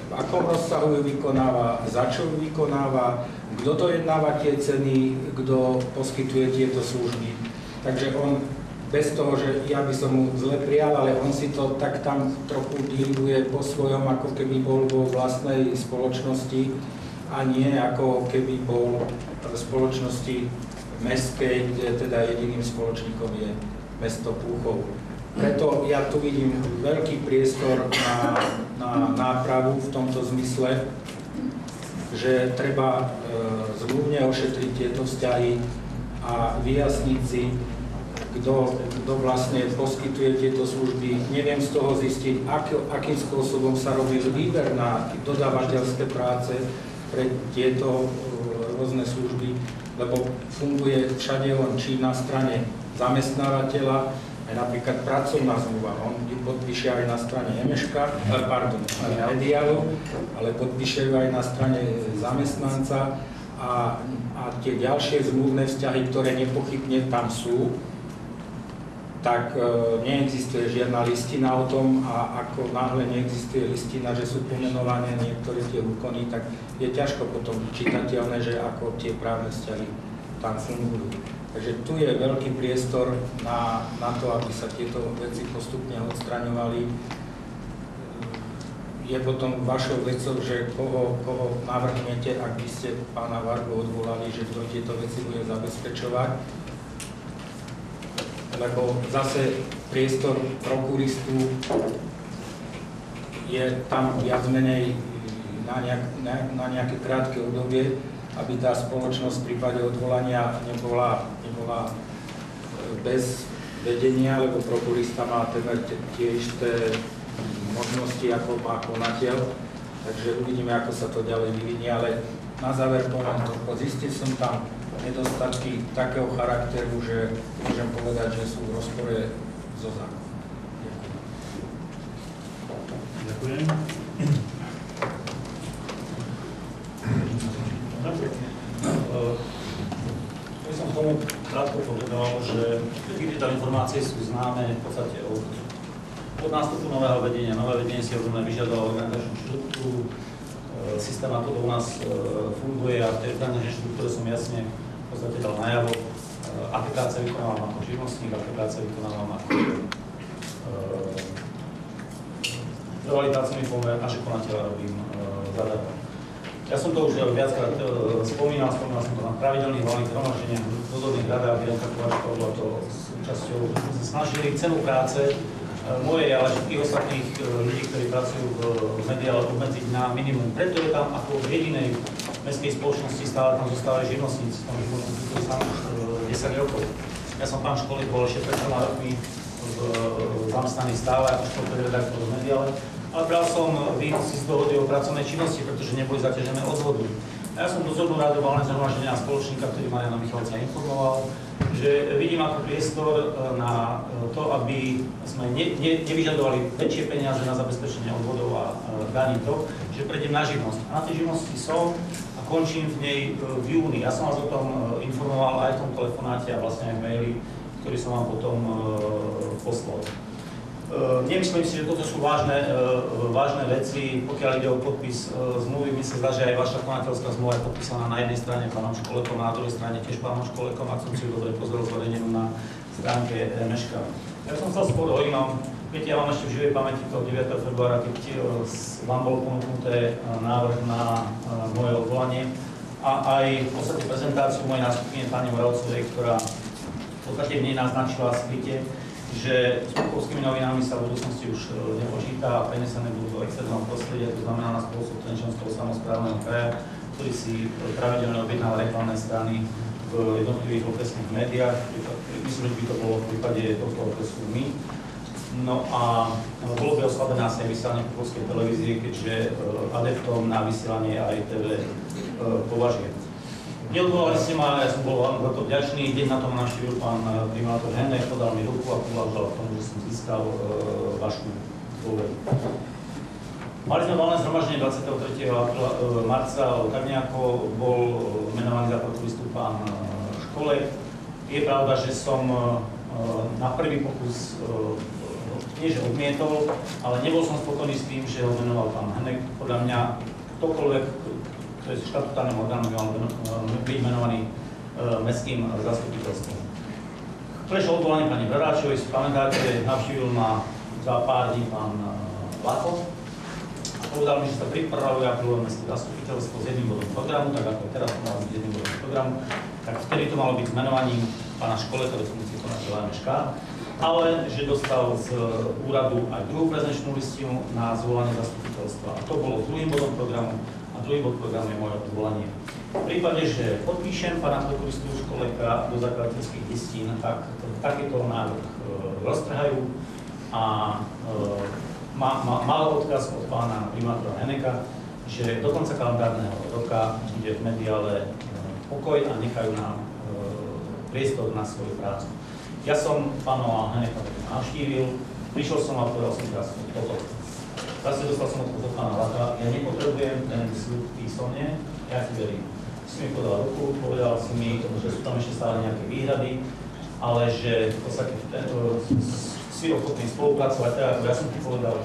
v akom rozsahu ju vykonáva, za čo ju vykonáva, kto dojednáva tie ceny, kto poskytuje tieto služby. Takže on bez toho, že ja by som mu zle prijal, ale on si to tak tam trochu diriguje po svojom, ako keby bol vo vlastnej spoločnosti a nie ako keby bol v spoločnosti mestskej, kde teda jediným spoločníkom je mesto Púchov. Preto ja tu vidím veľký priestor na nápravu v tomto zmysle, že treba zmluvne ošetriť tieto vzťahy a vyjasniť si, kto vlastne poskytuje tieto služby. Neviem z toho zistiť, akým spôsobom sa robí výber na dodávateľské práce pre tieto rôzne služby, lebo funguje všade len či na strane zamestnávateľa, aj napríklad pracovná zmluva. On podpíše aj na strane mediálu, ale podpíše aj na strane zamestnanca a tie ďalšie zmluvné vzťahy, ktoré nepochybne tam sú, tak neexistuje žiadna listina o tom a ako náhle neexistuje listina, že sú pomenované niektoré tie úkony, tak je ťažko potom čitateľné, že ako tie právne vzťahy tam fungujú. Takže tu je veľký priestor na to, aby sa tieto veci postupne odstraňovali. Je potom vašou vecou, že koho navrhnete, ak by ste pána Vargu odvolali, že kto tieto veci bude zabezpečovať. Lebo zase priestor prokuristu je tam viac menej na nejaké krátke obdobie, aby tá spoločnosť v prípade odvolania nebola bez vedenia, lebo prokurista má tie isté možnosti, ako má konateľ. Takže uvidíme, ako sa to ďalej vyvinie, ale na záver poviem to, zistil som tam nedostatky takého charakteru, že môžem povedať, že sú v rozpore so zákonom. Ďakujem. Ja som tomu krátko povedal, že tieto informácie sú známe v podstate od nástupu nového vedenia. Nové vedenie si rozumne vyžadovalo organizačnú štruktúru, systém, ako to u nás funguje, a v tej organizačnej štruktúre som jasne v podstate dal najavo, aké práce vykonávam ako živnostník, aké práce vykonávam ako trvalý pracovný pomer a že konateľa robím zadarmo. Ja som to už viackrát spomínal som to na pravidelných valných zhromaždeniach, dozorných radách, Janka Kovačka bola to súčasťou, sme sa snažili cenu práce mojej, ale všetkých ostatných ľudí, ktorí pracujú v mediále, obmedziť na minimum. Preto je tam ako v jedinej mestskej spoločnosti stále tam zostávajú živnostníci, tam živnostníci, ktorí tam 10 rokov. Ja som pán Školik bol ešte pred 3 rokmi zamestnaný stále ako školkový redaktor v mediále, ale bral som výnosy z dohody o pracovnej činnosti, pretože neboli zaťažené odvody. A ja som dozornú radu valného zhromaždenia spoločníka, ktorý Mariana Michalca informoval, že vidím ako priestor na to, aby sme nevyžadovali väčšie peniaze na zabezpečenie odvodov a daní to, že prejdem na živnosť. A na tej živnosti som a končím v nej v júni. Ja som vás o tom informoval aj v tom telefonáte a vlastne aj v maili, ktorý som vám potom poslal. Nemyslím si, že toto sú vážne veci, pokiaľ ide o podpis zmluvy. Mi sa zdá, že aj vaša konateľská zmluva je podpísaná na jednej strane pánom Školekom a na druhej strane tiež pánom Školekom, ak som si dobre pozrel zverejnenú na stránke Meška. Ja som chcel skôr o inom. Viete, ja mám ešte v živej pamäti toho 9. februára, keď vám bol ponúknuté návrh na moje odvolanie a aj v podstate prezentáciu mojej nástupkyne pani Moravcovej, ktorá v podstate v nej naznačila skryte, že s Bukovskými novinami sa v budúcnosti už nepočíta a prenesené budú do externého prostredia, to znamená na spôsob Trenčianského samosprávneho kraja, ktorý si pravidelne objednáva reklamné strany v jednotlivých okresných médiách. Myslím, že by to bolo v prípade tohto okresu my. No a bolo by oslabené asi aj vysielanie Bukovskej televízie, keďže adeptom na vysielanie aj TV považujem. Neodvolali ste ma, ja som bol vám za to vďačný. Deň na tom navštívil pán primátor Henek, podal mi ruku a poblahoželal k tomu, že som získal vašu dôveru. Mali sme valné zhromaždenie 23. marca, tak nejako bol menovaný za prokuristu pán Školek. Je pravda, že som na prvý pokus nie že odmietol, ale nebol som spokojný s tým, že ho menoval pán Henek. Podľa mňa ktokoľvek, to je štatutárnym orgánom, by mal byť menovaný mestským zastupiteľstvom. Prešlo odvolanie pani Bradáčovej, si pamätáte, navštívil ma za pár dní pán Lacho a povedal mi, že sa pripravuje apelové mestské zastupiteľstvo s jedným bodom programu, tak ako teraz to malo byť jedným bodom programu, tak vtedy to malo byť s menovaním pána Školeka do funkcie konateľa MŠK, ale že dostal z úradu aj druhú prezenčnú listinu na zvolanie zastupiteľstva. A to bolo s druhým bodom programu. A druhý bod programu je moje odvolanie. V prípade, že podpíšem pána prokuristu Školeka do zakladateľských listín, tak takýto návrh roztrhajú a mal odkaz od pána primátora Heneka, že do konca kalendárneho roka bude v mediále pokoj a nechajú nám priestor na svoju prácu. Ja som pána Heneka navštívil, prišiel som a povedal som teraz toto. Zase dostal som od pána Lacha, ja nepotrebujem ten sľub písomne, ja ti verím. Si mi podal ruku, povedal si mi, že sú tam ešte stále nejaké výhrady, ale že v podstate si ochotný spolupracovať, tak ako ja som ti povedal,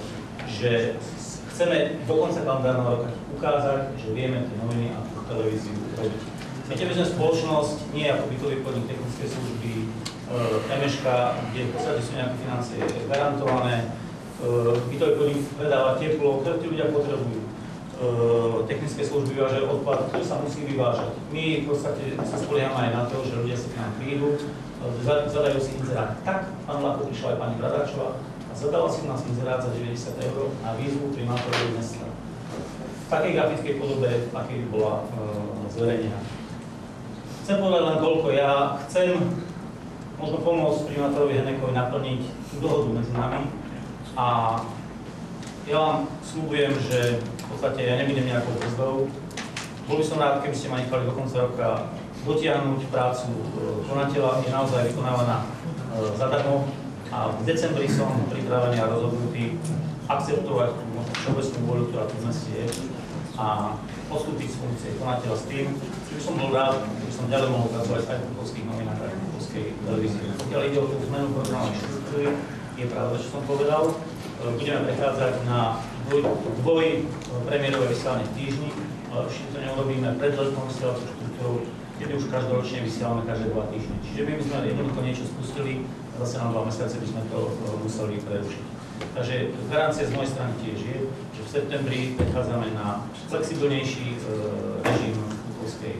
že chceme do konca kalendárneho roka ukázať, že vieme tie noviny a tú televíziu robiť. Viete, my sme spoločnosť, nie ako bytový podnik technické služby, MŠK, kde v podstate sú nejaké financie garantované, bytový podnik predáva teplo, ktoré tí ľudia potrebujú. Technické služby vyvážajú odpad, ktorý sa musí vyvážať. My v podstate sa spoliehame aj na to, že ľudia si k nám prídu, zadajú si inzerát. Tak, pán Lacho, prišla aj pani Bradáčová a zadala si u nás inzerát za 90 € na výzvu primátorovi mesta. V takej grafickej podobe, akej bola zverejnená. Chcem povedať len toľko, ja chcem možno pomôcť primátorovi Henekovi naplniť tú dohodu medzi nami a ja vám sľubujem, že v podstate ja nebudem nejakou brzdou. Bol by som rád, keby ste ma nechali do konca roka dotiahnuť prácu konateľa, je naozaj vykonávaná zadarmo a v decembri som pripravený a rozhodnutý akceptovať všeobecnú voľu, ktorá tu v meste je. A a postúpiť z funkcie konateľa s tým, že som bol rád, že som ďalej mohol pracovať aj v Bukovských novinách, aj v Bukovskej televízii. Pokiaľ ide o tú zmenu programovej štruktúry, je pravda, čo som povedal. Budeme prechádzať na dvojpremiérové vysielanie v týždni, ale určite to neurobíme pred letnou vysielacou štruktúrou, kedy už každoročne vysielame každé 2 týždne. Čiže my sme jednoducho niečo spustili a zase na 2 mesiace by sme to museli prerušiť. Takže garancia z mojej strany tiež je, že v septembri prechádzame na flexibilnejší režim Bukovskej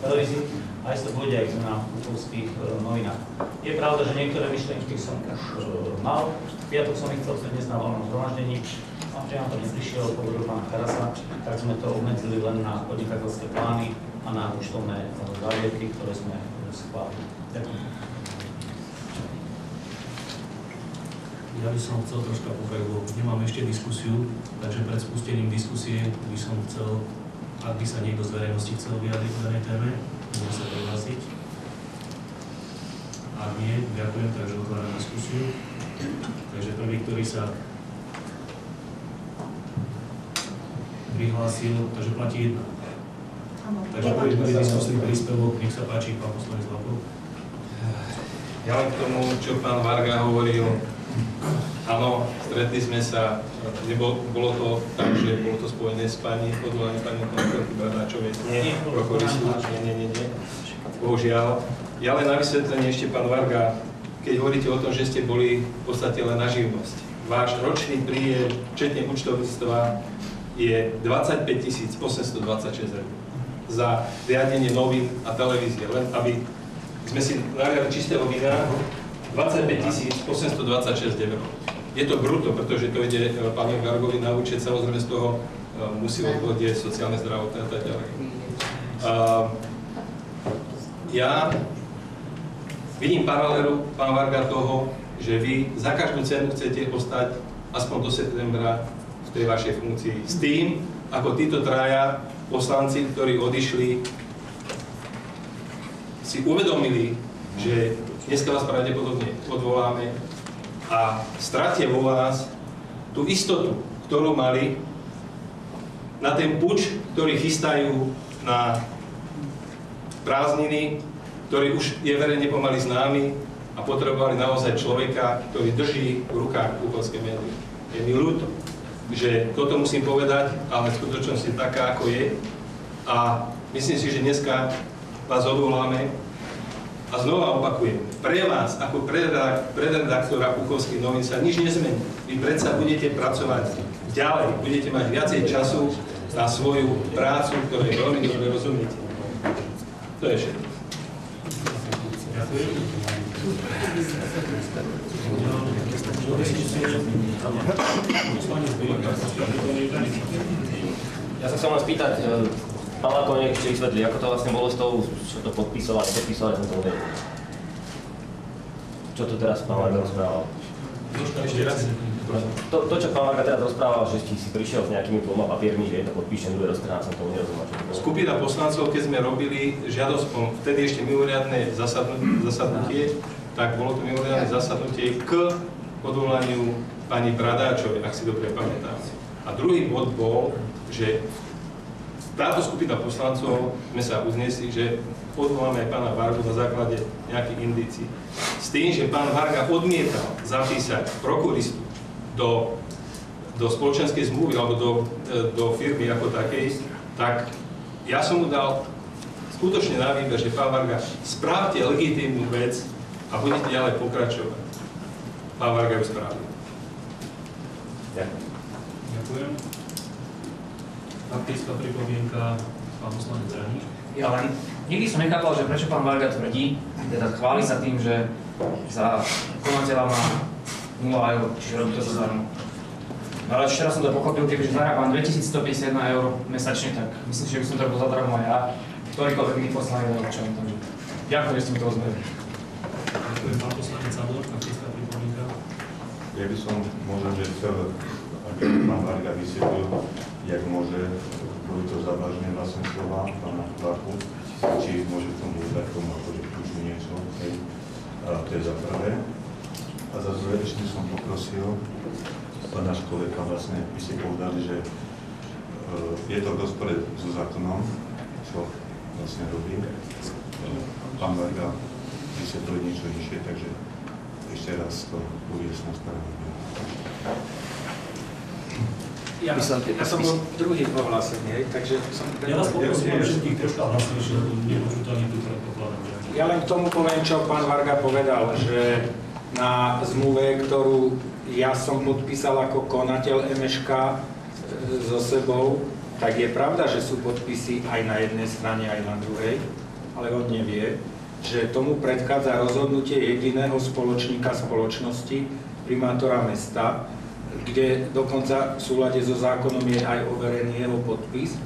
televízii a aj to bude aj na Bukovských novinách. Je pravda, že niektoré myšlienky som už mal, v piatok som ich chcel predniesť na voľnom zhromaždení, a že nám to neprišiel po bodu pána Karasa, tak sme to obmedzili len na podnikateľské plány a na účtovné záviedky, ktoré sme schválili. Ďakujem. Ja by som chcel troška pokračovať, lebo nemám ešte diskusiu, takže pred spustením diskusie by som chcel, ak by sa niekto z verejnosti chcel vyjadriť v danej téme, môže sa prihlásiť. Ak nie, ďakujem, takže otváram diskusiu. Takže prvý, ktorý sa prihlásil, takže platí jedna. Takže prvý diskusný príspevok, nech sa páči, pán poslanec Lapov. Ja len k tomu, čo pán Varga hovoril, áno, stretli sme sa, bolo to tak, že bolo to spojené s odvolaním pani Konstanty Bradáčovej, nie prokuristu, nie. Bohužiaľ. Ja len na vysvetlenie ešte, pán Varga, keď hovoríte o tom, že ste boli v podstate len na živnosť. Váš ročný príjem, včetne účtovníctva, je 25 826 eur za riadenie novín a televízie. Len aby sme si naliali čistého vína, 25 826 eur. Je to bruto, pretože to ide pánu Gargovi na účet, samozrejme z toho musí odvodiť sociálne zdravotné a tak ďalej. Ja vidím paralelu, pán Varga, toho, že vy za každú cenu chcete ostať aspoň do septembra v tej vašej funkcii. S tým, ako títo traja poslanci, ktorí odišli, si uvedomili, že dneska vás pravdepodobne odvoláme a stratia vo vás tú istotu, ktorú mali na ten puč, ktorý chystajú na prázdniny, ktorý už je verejne pomaly známy a potrebovali naozaj človeka, ktorý drží v rukách bukovské médiá. Je mi ľúto, že toto musím povedať, ale v skutočnosti taká, ako je. A myslím si, že dneska vás odvoláme. A znova opakujem, pre vás, ako pre redaktora Bukovských novín sa nič nezmení. Vy predsa budete pracovať ďalej, budete mať viacej času na svoju prácu, ktorej veľmi dobre rozumiete. To je všetko. Ďakujem. Ja sa chcem len spýtať, pán Lako, nech ešte vysvetlí, ako to vlastne bolo s tou, čo to podpísovali, som to uvedol. Čo tu teraz pán Varga rozprával? Ešte raz. To, čo pán Varga teraz rozprával, že si prišiel s nejakými 2 papiermi, že je to podpíšem, druhé roztrhá, som tomu nerozumel. Skupina poslancov, keď sme robili žiadosť o vtedy ešte mimoriadne zasadnutie, tak bolo to mimoriadne zasadnutie k odvolaniu pani Bradáčovej, ak si dobre pamätám. A druhý bod bol, že táto skupina poslancov sme sa uznesli, že odvoláme aj pána Vargu na základe nejakých indícií. S tým, že pán Varga odmietal zapísať prokuristu do spoločenskej zmluvy alebo do firmy ako takej, tak ja som mu dal skutočne na výber, že pán Varga, správte legitímnu vec a budete ďalej pokračovať. Pán Varga ju spravil. Ďakujem. Faktická pripomienka, pán poslanec Zraník. Ja len nikdy som nechápal, že prečo pán Varga tvrdí, teda chváli sa tým, že za konateľa má 0 eur, čiže robí to zadarmo. No ale včera som to pochopil, keďže zarábam 2151 eur mesačne, tak myslím, že by som to robil zadarmo aj ja, ktorýkoľvek iný poslanec občan. Takže ďakujem, že ste mi to ozvedeli. Ďakujem, pán poslanec Sador, faktická pripomienka. Ja by som možno, že chcel, aby pán Varga vysvetlil, jak môže boli to závažné vlastne slova pána Lapu, či môže tomu dať tomu akože kľúču niečo, hej. A to je za prvé. A za druhé ešte som poprosil, pán náš kolega vlastne, by ste povedali, že je to v rozpore so zákonom, čo vlastne robí. Pán Varga vysvetlil niečo inšie, takže ešte raz to uviesť na spravodlivé. Ja som bol druhý pohlásený, takže som... Ja vás poprosím všetkých troška hlasnejšie, lebo nepočútaní tu predpokladám. Ja len k tomu poviem, čo pán Varga povedal, že na zmluve, ktorú ja som podpísal ako konateľ MŠK so sebou, tak je pravda, že sú podpisy aj na jednej strane, aj na druhej, ale on nevie, že tomu predchádza rozhodnutie jediného spoločníka spoločnosti, primátora mesta, kde dokonca v súlade so zákonom je aj overený jeho podpis.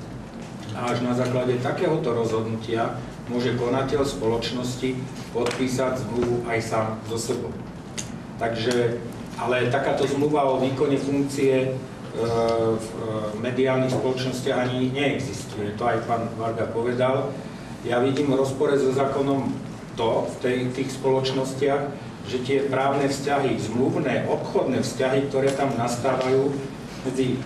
A až na základe takéhoto rozhodnutia môže konateľ spoločnosti podpísať zmluvu aj sám so sebou. Takže, ale takáto zmluva o výkone funkcie v mediálnych spoločnostiach ani neexistuje. To aj pán Varga povedal. Ja vidím v rozpore so zákonom to v tých spoločnostiach, že tie právne vzťahy, zmluvné, obchodné vzťahy, ktoré tam nastávajú medzi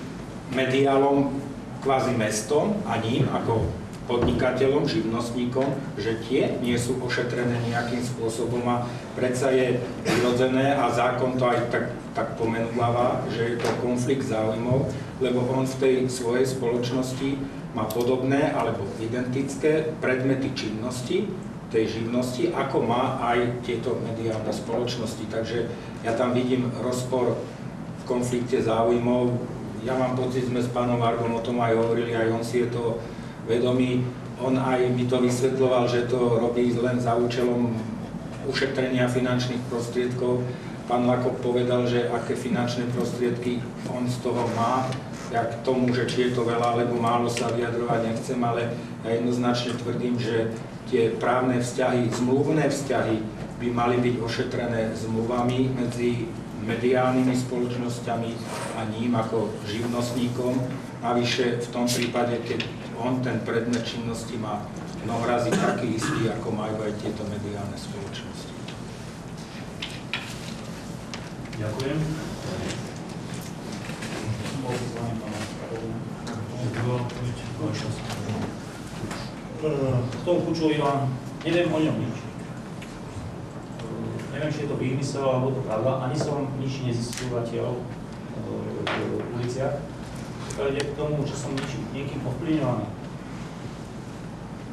mediálom, kvázi mestom a ním ako podnikateľom, živnostníkom, že tie nie sú ošetrené nejakým spôsobom a predsa je prirodzené a zákon to aj tak pomenúva, že je to konflikt záujmov, lebo on v tej svojej spoločnosti má podobné alebo identické predmety činnosti, tej živnosti, ako má aj tieto mediálne spoločnosti. Takže ja tam vidím rozpor v konflikte záujmov. Ja mám pocit, sme s pánom Vargom o tom aj hovorili, aj on si je to vedomý. On aj mi to vysvetľoval, že to robí len za účelom ušetrenia finančných prostriedkov. Pán Lakop povedal, že aké finančné prostriedky on z toho má. Ja k tomu, že či je to veľa alebo málo, sa vyjadrovať nechcem, ale ja jednoznačne tvrdím, že tie právne vzťahy, zmluvné vzťahy by mali byť ošetrené zmluvami medzi mediálnymi spoločnosťami a ním ako živnostníkom. Navyše v tom prípade, keď on ten predmet činnosti má mnohorazí taký istý, ako majú aj tieto mediálne spoločnosti. Ďakujem. K tomu Kučovi vám neviem o ňom nič. Neviem, či je to výmysel, alebo to pravda. Ani som nič nezistil zatiaľ v uliciach. Ide k tomu, že som niekým ovplyvňovaný.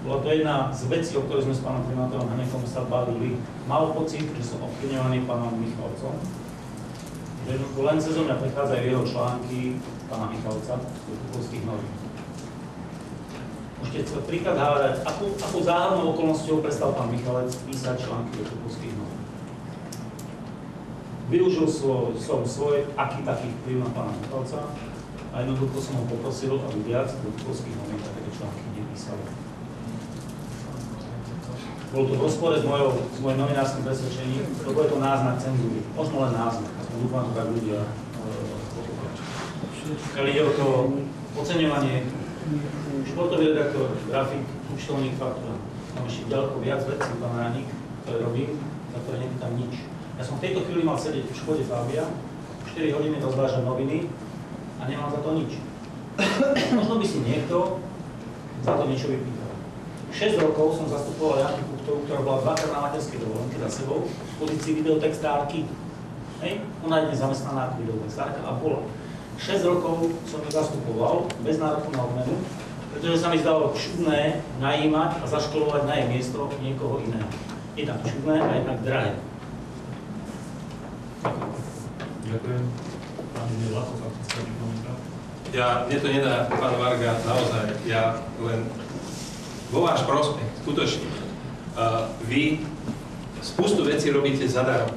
Bola to jedna z vecí, o ktorej sme s pánom primátorom Hanekom sa bavili. Mal pocit, že som ovplyvňovaný pánom Michalcom. Len cez mňa prechádzajú jeho články pána Michalca z Tupovských novín. Môžete sa príklad hádať, akú záhadnou okolnosťou prestal pán Michalec písať články do Tupovských novín. Využil som svoj aký taký vplyv na pána Michalca a jednoducho som ho poprosil, aby viac do Tupovských novín takéto články nepísali. Bolo to v rozpore s mojím novinárskym presvedčením, lebo je to náznak cenzúry. Možno len náznak. Dúfam, že tak ľudia pochopia. Ide o to oceňovanie. Športový redaktor, grafik, účtovník, faktor. Mám ešte ďaleko viac vecí, pán Ránik, ktoré robím, za ktoré nepýtam nič. Ja som v tejto chvíli mal sedieť v Škode Fabia, 4 hodiny rozvážam noviny a nemám za to nič. Možno by si niekto za to niečo vypýtal. 6 rokov som zastupoval Janku Kuchtovú, ktorá bola 2-krát na materskej dovolenke za sebou v pozícii videotextárky. Hej? Ona je dnes zamestnaná ako videotextárka a bola. 6 rokov som ju zastupoval bez nároku na odmenu, pretože sa mi zdalo čudné najímať a zaškolovať na jej miesto niekoho iného. Jednak čudné a jednak drahé. Ďakujem. Pán Milako, faktická pripomienka. Mne to nedá, pán Varga, naozaj, ja len vo váš prospech, skutočne. Vy spustu vecí robíte zadarmo.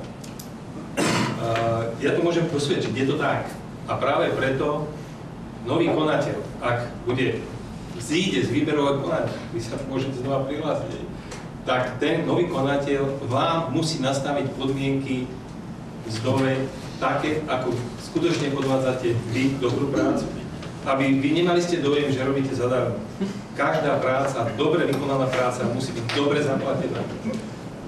Ja to môžem posvedčiť, je to tak. A práve preto nový konateľ, ak zíde z výberového konania, vy sa môžete znova prihlásiť, tak ten nový konateľ vám musí nastaviť podmienky mzdové také, ako skutočne odvádzate vy dobrú prácu. Aby vy nemali ste dojem, že robíte zadarmo. Každá práca, dobre vykonaná práca musí byť dobre zaplatená.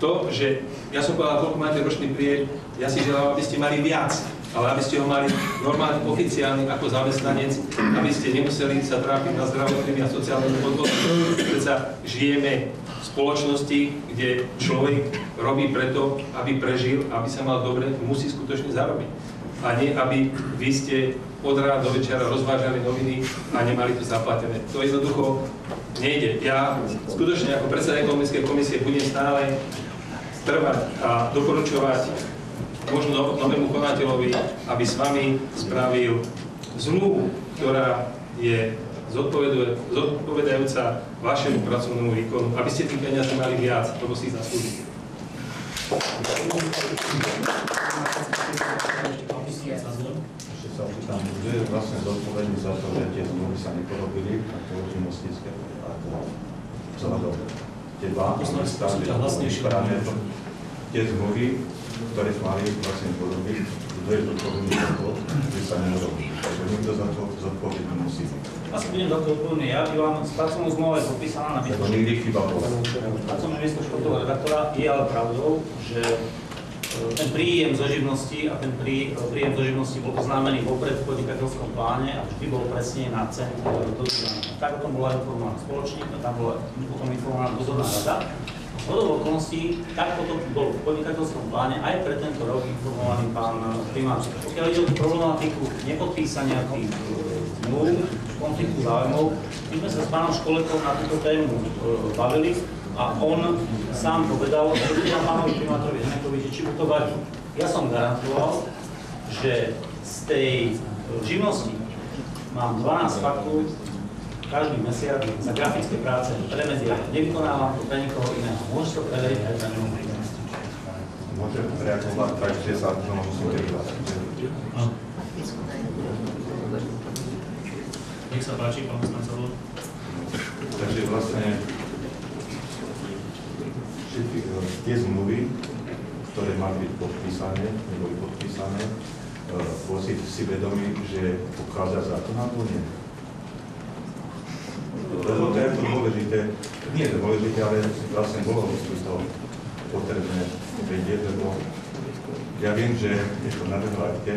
To, že ja som povedal, koľko máte ročný príjem, ja si želám, aby ste mali viac. ale aby ste ho mali normálne oficiálny ako zamestnanec, aby ste nemuseli sa trápiť na zdravotnými a sociálnymi podvodmi. Pretože žijeme v spoločnosti, kde človek robí preto, aby prežil, aby sa mal dobre, musí skutočne zarobiť. A nie, aby vy ste od rána do večera rozvážali noviny a nemali to zaplatené. To jednoducho nejde. Ja skutočne ako predseda ekonomickej komisie budem stále trvať a doporučovať možno novému konateľovi, aby s vami spravil zmluvu, ktorá je zodpovedajúca vašemu pracovnému výkonu, aby ste tých peniazí mali viac, lebo si ich zaslúžite. Ešte sa opýtam, kto je vlastne zodpovedný za to, že tie zmluvy sa neporobili, ako živnostické, ako vzhľadom teba, tie zmluvy, ktoré mali vlastne porobiť, kto je zodpovedný za to, že sa nerobí. Takže nikto za to zodpovedný musí byť. Asi budem zodpovedný. Ja vám pracovnú zmluva je podpísaná na miesto športového redaktora. Je ale pravdou, že ten príjem zo živnosti a ten príjem zo živnosti bol oznámený vopred v podnikateľskom pláne a vždy bol presne na cent dodržaný. Tak o tom bola informovaná spoločník a tam bola potom informovaná dozorná rada. Zhodou okolností, tak potom bol v podnikateľskom pláne aj pre tento rok informovaný pán primátor. Pokiaľ ide o tú problematiku nepodpísania tých zmluv, konfliktu záujmov, my sme sa s pánom Školekom na túto tému bavili a on sám povedal, že bude na pánovi primátorovi Henekovi, že či mu to vadí. Ja som garantoval, že z tej živnosti mám 12 faktúr každý mesiac za grafické práce pre médiá. Nevykonávam to pre nikoho iného. Môžeš to preveriť aj pre mňa. Môžem reagovať, takže sa znovu musíte vyhlásiť. Nech sa páči, pán poslanec. Takže vlastne tie zmluvy, ktoré mali byť podpísané, neboli podpísané, bol si vedomí, že pochádza zákon na to nie. Lebo to je to dôležité, nie je dôležité, ale vlastne bolo to potrebné vedieť, lebo ja viem, že je to na vyhľadke,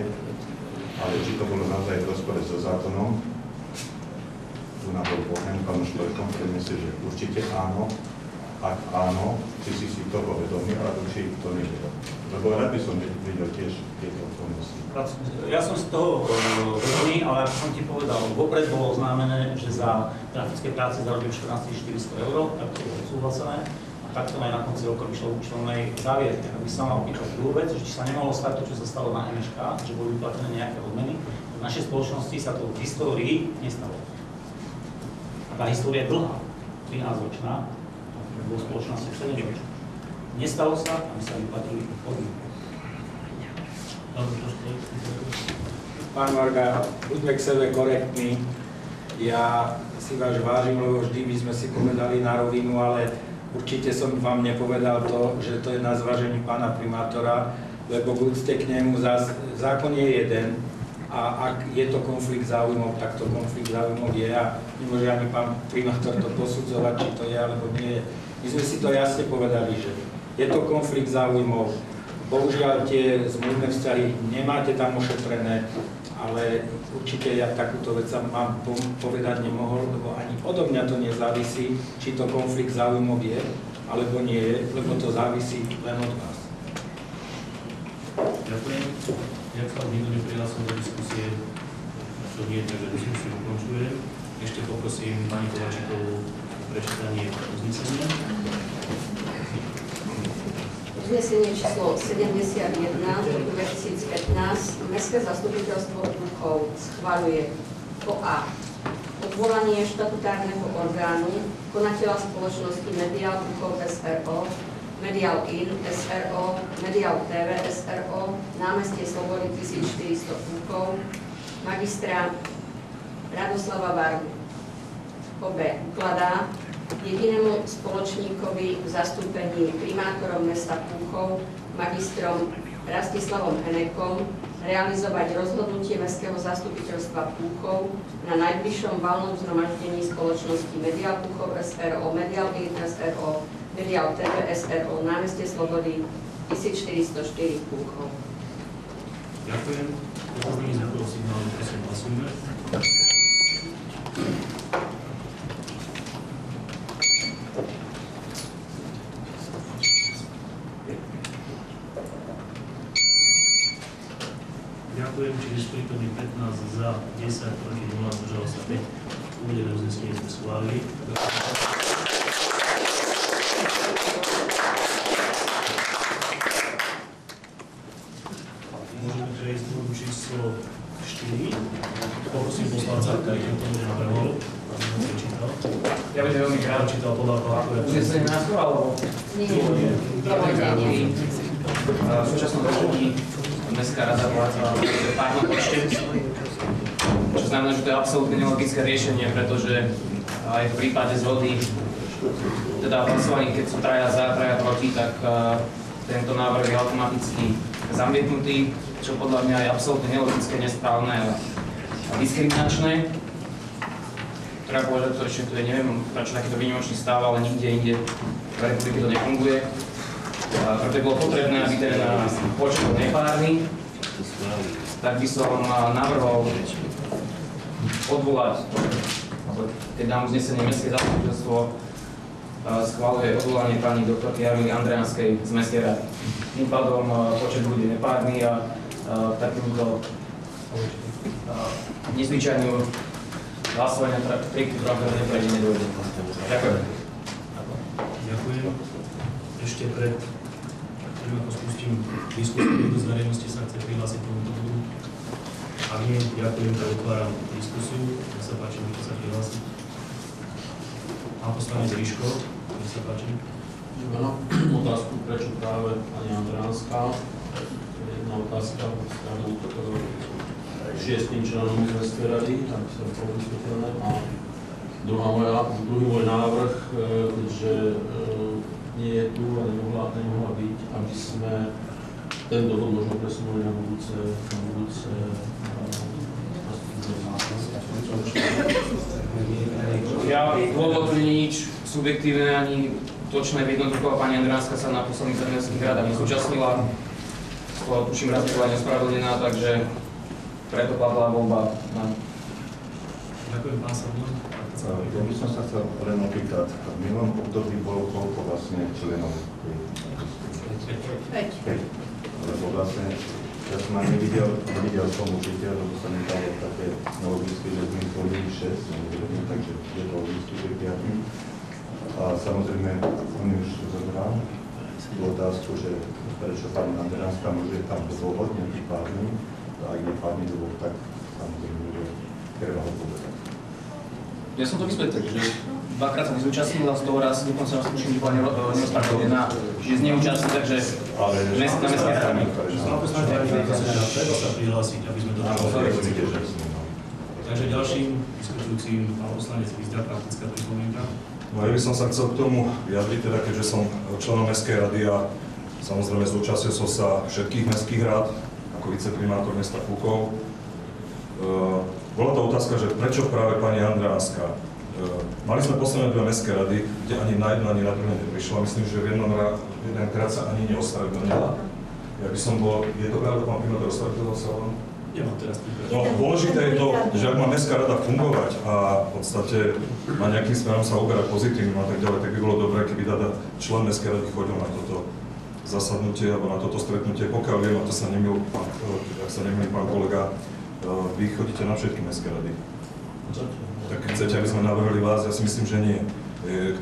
ale či to bolo naozaj v rozpore so zákonom, tu na to poviem pánu Školekom, ktorý myslí, že určite áno. Ak áno, či si toho vedomý, ale určite to nebude. Lebo rád by som videl tiež tieto okolnosti. Ja som si toho vedomý, ale ako som ti povedal, vopred bolo oznámené, že za grafické práce zarobím 14 400 €, tak to bolo súhlasené. A takto aj na konci roka vyšlo účtovnej závierke. Aby sa mal opýtať druhú vec, že či sa nemohlo stať to, čo sa stalo na MŠK, že boli vyplatené nejaké odmeny. V našej spoločnosti sa to v histórii nestalo. A tá história je dlhá, 13-ročná. Vo spoločnosti už sa neviem. Nestalo sa, aby sa vyplatili odmeny. Pán Varga, buďme k sebe korektní. Ja si vás vážim, lebo vždy by sme si povedali na rovinu, ale určite som vám nepovedal to, že to je na zvážení pána primátora, lebo buďte k nemu, zákon je jeden a ak je to konflikt záujmov, tak to konflikt záujmov je a nemôže ani pán primátor to posudzovať, či to je alebo nie je. My sme si to jasne povedali, že je to konflikt záujmov. Bohužiaľ tie zmluvné vzťahy nemáte tam ošetrené, ale určite ja takúto vec vám povedať nemohol, lebo ani odo mňa to nezávisí, či to konflikt záujmov je, alebo nie je, lebo to závisí len od vás. Ďakujem. Jak sa nikto neprihlásil do diskusie, čo nie, takže diskusiu ukončujem. Ešte poprosím pani Kováčikovú prečítanie uznesenia. Uznesenie číslo 71 2015 Mestské zastupiteľstvo Púchov schvaľuje po A. Odvolanie štatutárneho orgánu konateľa spoločnosti Medial Púchov SRO, Medial In SRO, Medial TV SRO, námestie Slobody 1400 Púchov, magistra Radoslava Vargu. Po B. Ukladá jedinému spoločníkovi v zastúpení primátorom mesta Púchov, magistrom Rastislavom Henekom, realizovať rozhodnutie Mestského zastupiteľstva Púchov na najbližšom valnom zhromaždení spoločnosti Medial Púchov SRO, Medial In SRO, Medial TV SRO, námestie Slobody 1404 Púchov. Ďakujem. Pozdravím z nejakého signálu, prosím, hlasujme. Ďakujem, čiže prítomných 15 za, 10 proti 0, zdržalo sa 5. Uvedené uznesenie sme schválili. Môžeme prejsť do číslo 4. Poprosím poslanca, ktorý to môže navrhol, aby ho prečítal. Ja budem veľmi krátko. Čítal podľa toho, Uznesenie náskôr, alebo? Nie. V súčasnom prostredí Mestská rada vládza v párnom počte, čo znamená, že to je absolútne nelogické riešenie, pretože aj v prípade zhody, teda v hlasovaní, keď sú traja za, traja proti, tak tento návrh je automaticky zamietnutý, čo podľa mňa je absolútne nelogické, nesprávne a diskriminačné. Treba povedať, že to je, neviem, prečo takýto výnimočný stav, ale nikde inde v republike to nefunguje. Preto bolo potrebné, aby ten počet bol nepárny, tak by som navrhol odvolať, keď dám uznesenie Mestské zastupiteľstvo schvaľuje odvolanie pani doktorky Jarmily Andrejanskej z Mestskej rady. Tým pádom počet bude nepárny a takýmto nezvyčajným hlasovania triku trochu neprejde nedôjde. Ďakujem. Ďakujem. Ešte pred tým, ako spustím diskusiu, kto z verejnosti sa chce prihlásiť k tomuto bodu. Ak nie, ďakujem, tak otváram diskusiu. Nech sa páči, môžete sa prihlásiť. Pán poslanec Ríško, nech sa páči. Áno, otázku, prečo práve pani Andrejanská. Jedna otázka stranu 6 členom Mestskej rady, aby sa bolo vysvetlené. A druhý môj návrh, keďže nie je tu a nemohla byť, aby sme tento bod možno presunuli na budúce Ja dôvod nie je nič subjektívne ani točné. Jednoducho pani Andrejanská sa na posledných mestských radách nezúčastnila. Tuším, raz bola nespravedlnená, takže preto padla voľba na... Ďakujem, pán Sadman. Ja by som sa chcel len opýtať, v minulom období bolo koľko vlastne členov? 5. Lebo vlastne, ja som aj nevidel som určite, lebo sa mi dalo také nelogické, že sme zvolili 6, takže je to logické, že 5. A samozrejme, on už zobral tú otázku, že prečo pani Andrejanská môže tam dôvod nejaký pádny, a ak je pádny dôvod, tak samozrejme, že treba ho povedať. Ja som to vysvetlil, že dvakrát sa nezúčastnila, z toho raz dokonca nás tuším, že bola neospravedlnená, čiže z neúčastní, takže na Mestskej rade. Treba sa prihlásiť, aby sme to dali. Takže ďalším diskutujúcim pán poslanec Vizda, praktická pripomienka. No ja by som sa chcel k tomu vyjadriť, teda keďže som členom Mestskej rady a samozrejme zúčastnil som sa všetkých mestských rád ako viceprimátor mesta Púkov. Bola to otázka, že prečo práve pani Andrejanská. Mali sme posledné 2 mestské rady, kde ani na jednu, ani na druhé neprišla. Myslím, že jedenkrát sa ani neospravedlnila. Ja by som bol, je to pravda, pán primátor, ospravedlnil sa vám? Nemám teraz príklad. No, dôležité je to, že ak má mestská rada fungovať a v podstate má nejakým smerom sa uberať pozitívnym a tak ďalej, tak by bolo dobré, keby člen mestskej rady chodil na toto zasadnutie alebo na toto stretnutie. Pokiaľ viem, a to sa nemýl, ak sa nemýl pán kolega, vy chodíte na všetky mestské rady. Tak chcete, aby sme navrhli vás? Ja si myslím, že nie.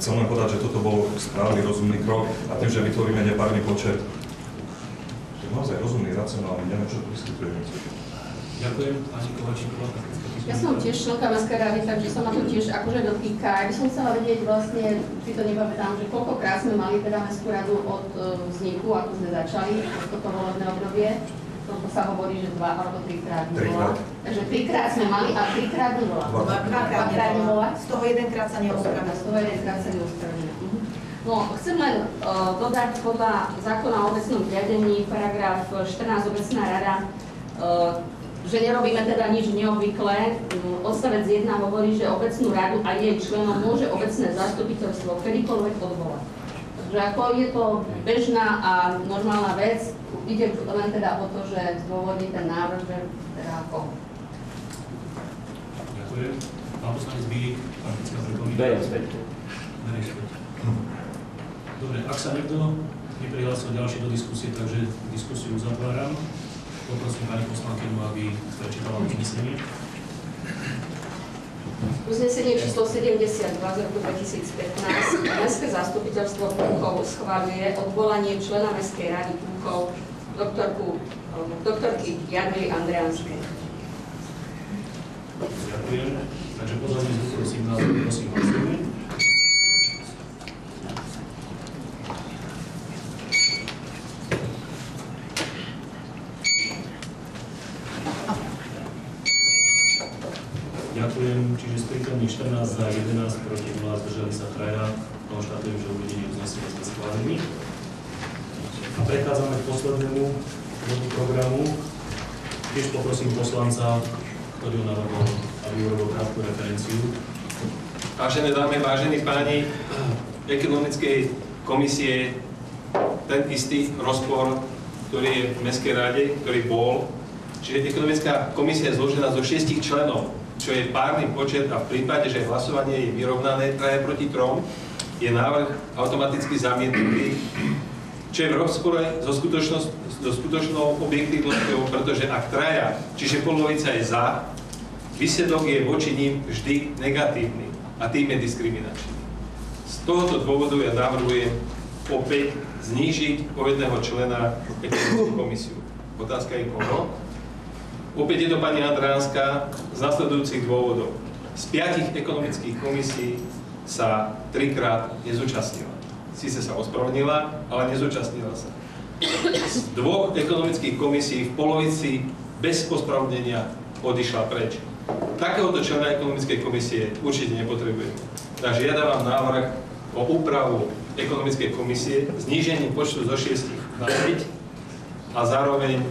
Chcem len povedať, že toto bol správny, rozumný krok a tým, že vytvoríme nepárny počet, to je naozaj rozumný, racionálny, neviem, čo tu diskutujeme. Ďakujem, pani Kovačíková. Ja som tiež členka Mestskej rady, takže sa ma to tiež akože dotýka. Ja by som chcela vedieť vlastne, si to nepamätám, že koľkokrát sme mali teda Mestskú radu od vzniku, ako sme začali, toto volebné obdobie. Toto sa hovorí, že 2 alebo 3 krát nebola. Takže 3 krát sme mali a 3 krát nebola. 2 krát nebola. Z toho 1 krát sa neospravedlnila. Z toho 1 krát sa neospravedlnila. No, chcem len dodať podľa zákona o obecnom riadení, paragraf 14 obecná rada, že nerobíme teda nič neobvyklé. Odstavec 1 hovorí, že obecnú radu a jej členom môže obecné zastupiteľstvo kedykoľvek odvolať. že ako je to bežná a normálna vec, ide len teda o to, že zdôvodní ten návrh, že teda ako. Ďakujem. Pán poslanec Bík, faktická pripomienka. Beriem späť. Dobre, ak sa niekto neprihlásil ďalšie do diskusie, takže diskusiu uzatváram. Poprosím pani poslankyňu, aby prečítala uznesenie. Uznesenie číslo 72 z roku 2015. Mestské zastupiteľstvo Púchov schváľuje odvolanie člena Mestskej rady Púchov doktorky Jarmily Andreanskej. Ďakujem. Takže pozorne zvukový signál, prosím, hlasujeme. Ďakujem. Čiže z prítomných 14 za 11 proti 0, zdržali sa 3. Konštatujem, že uvedenie uznesenia sme schválili. A prechádzame k poslednému bodu programu. Tiež poprosím poslanca, ktorý ho navrhol, aby urobil krátku referenciu. Vážené dámy, vážení páni, ekonomickej komisie ten istý rozpor, ktorý je v Mestskej rade, ktorý bol. Čiže ekonomická komisia je zložená zo 6 členov, čo je párny počet a v prípade, že hlasovanie je vyrovnané 3 proti 3, je návrh automaticky zamietnutý, čo je v rozpore so skutočnou objektívnosťou, pretože ak 3, čiže polovica je za, výsledok je voči ním vždy negatívny a tým je diskriminačný. Z tohoto dôvodu ja navrhujem opäť znížiť o jedného člena ekonomickú komisiu. Otázka je koho? Opäť je to pani Andreanská z nasledujúcich dôvodov. Z 5 ekonomických komisí sa 3-krát nezúčastnila. Síce sa ospravedlnila, ale nezúčastnila sa. Z 2 ekonomických komisí v polovici bez ospravedlnenia odišla preč. Takéhoto člena ekonomickej komisie určite nepotrebujeme. Takže ja dávam návrh o úpravu ekonomickej komisie, zníženie počtu zo 6 na 5 a zároveň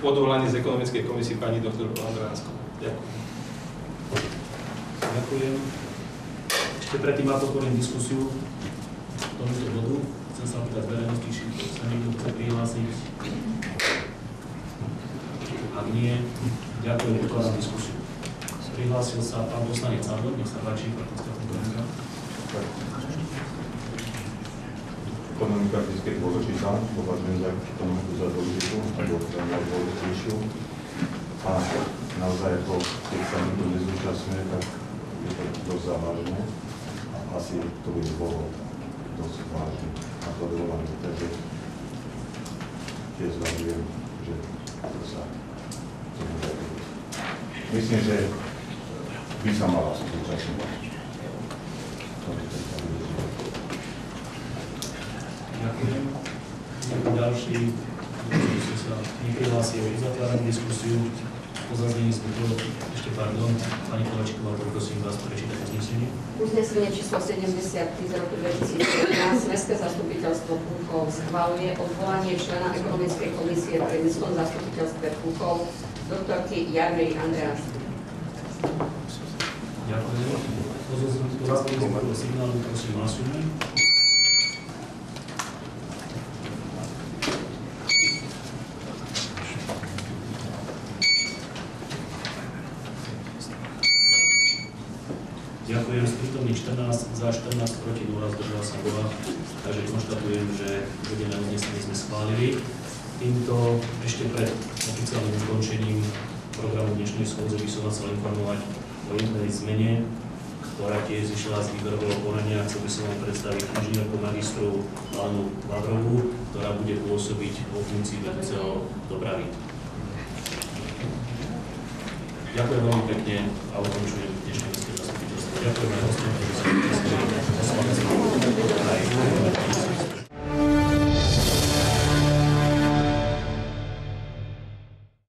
odvolanie z ekonomickej komisie pani doktorku Andreanskou. Ďakujem. Ďakujem. Ešte predtým, ako otvorím diskusiu k tomuto bodu, chcem sa opýtať verejnosti, či sa niekto chce prihlásiť. Ak nie, ďakujem, otváram diskusiu. Prihlásil sa pán poslanec Sador, nech sa páči, faktická pripomienka. Ekonomika vždy je dôležitá, považujem za ekonomiku za dôležitú, alebo za najdôležitejšiu. A naozaj, keď sa nikto nezúčastňuje, tak je to dosť závažné. A asi to by bolo dosť vážne a podrobované. Takže tiež zvažujem, že to sa môže robiť. Myslím, že by sa mala zúčastňovať. Ďakujem. Ďalší, kto sa neprihlásil, uzatváram diskusiu. Po zaznení zvukov, ešte pardon, pani Kovačíková, poprosím vás prečítať uznesenie. Uznesenie číslo 73 z roku 2015. Mestské zastupiteľstvo Púchov schvaľuje odvolanie člena ekonomickej komisie pri Mestskom zastupiteľstve Púchov doktorky Jarmily Andreanskej. Ďakujem. Po zaznení zvukov signálu, prosím, hlasujme. Ďakujem, z prítomných 14 za 14 proti 0, zdržal sa 2, takže konštatujem, že uvedené uznesenie sme schválili. Týmto ešte pred oficiálnym ukončením programu dnešnej schôdze by som vás chcel informovať o jednej zmene, ktorá tiež zišla z výberového konania. Chcel by som vám predstaviť inžinierku magistru Alenu Vavrovú, ktorá bude pôsobiť vo funkcii vedúceho dopravy. Ďakujem veľmi pekne a ukončujem dnešné mestské zastupiteľstvo. Ďakujem aj hostom, ktorí sa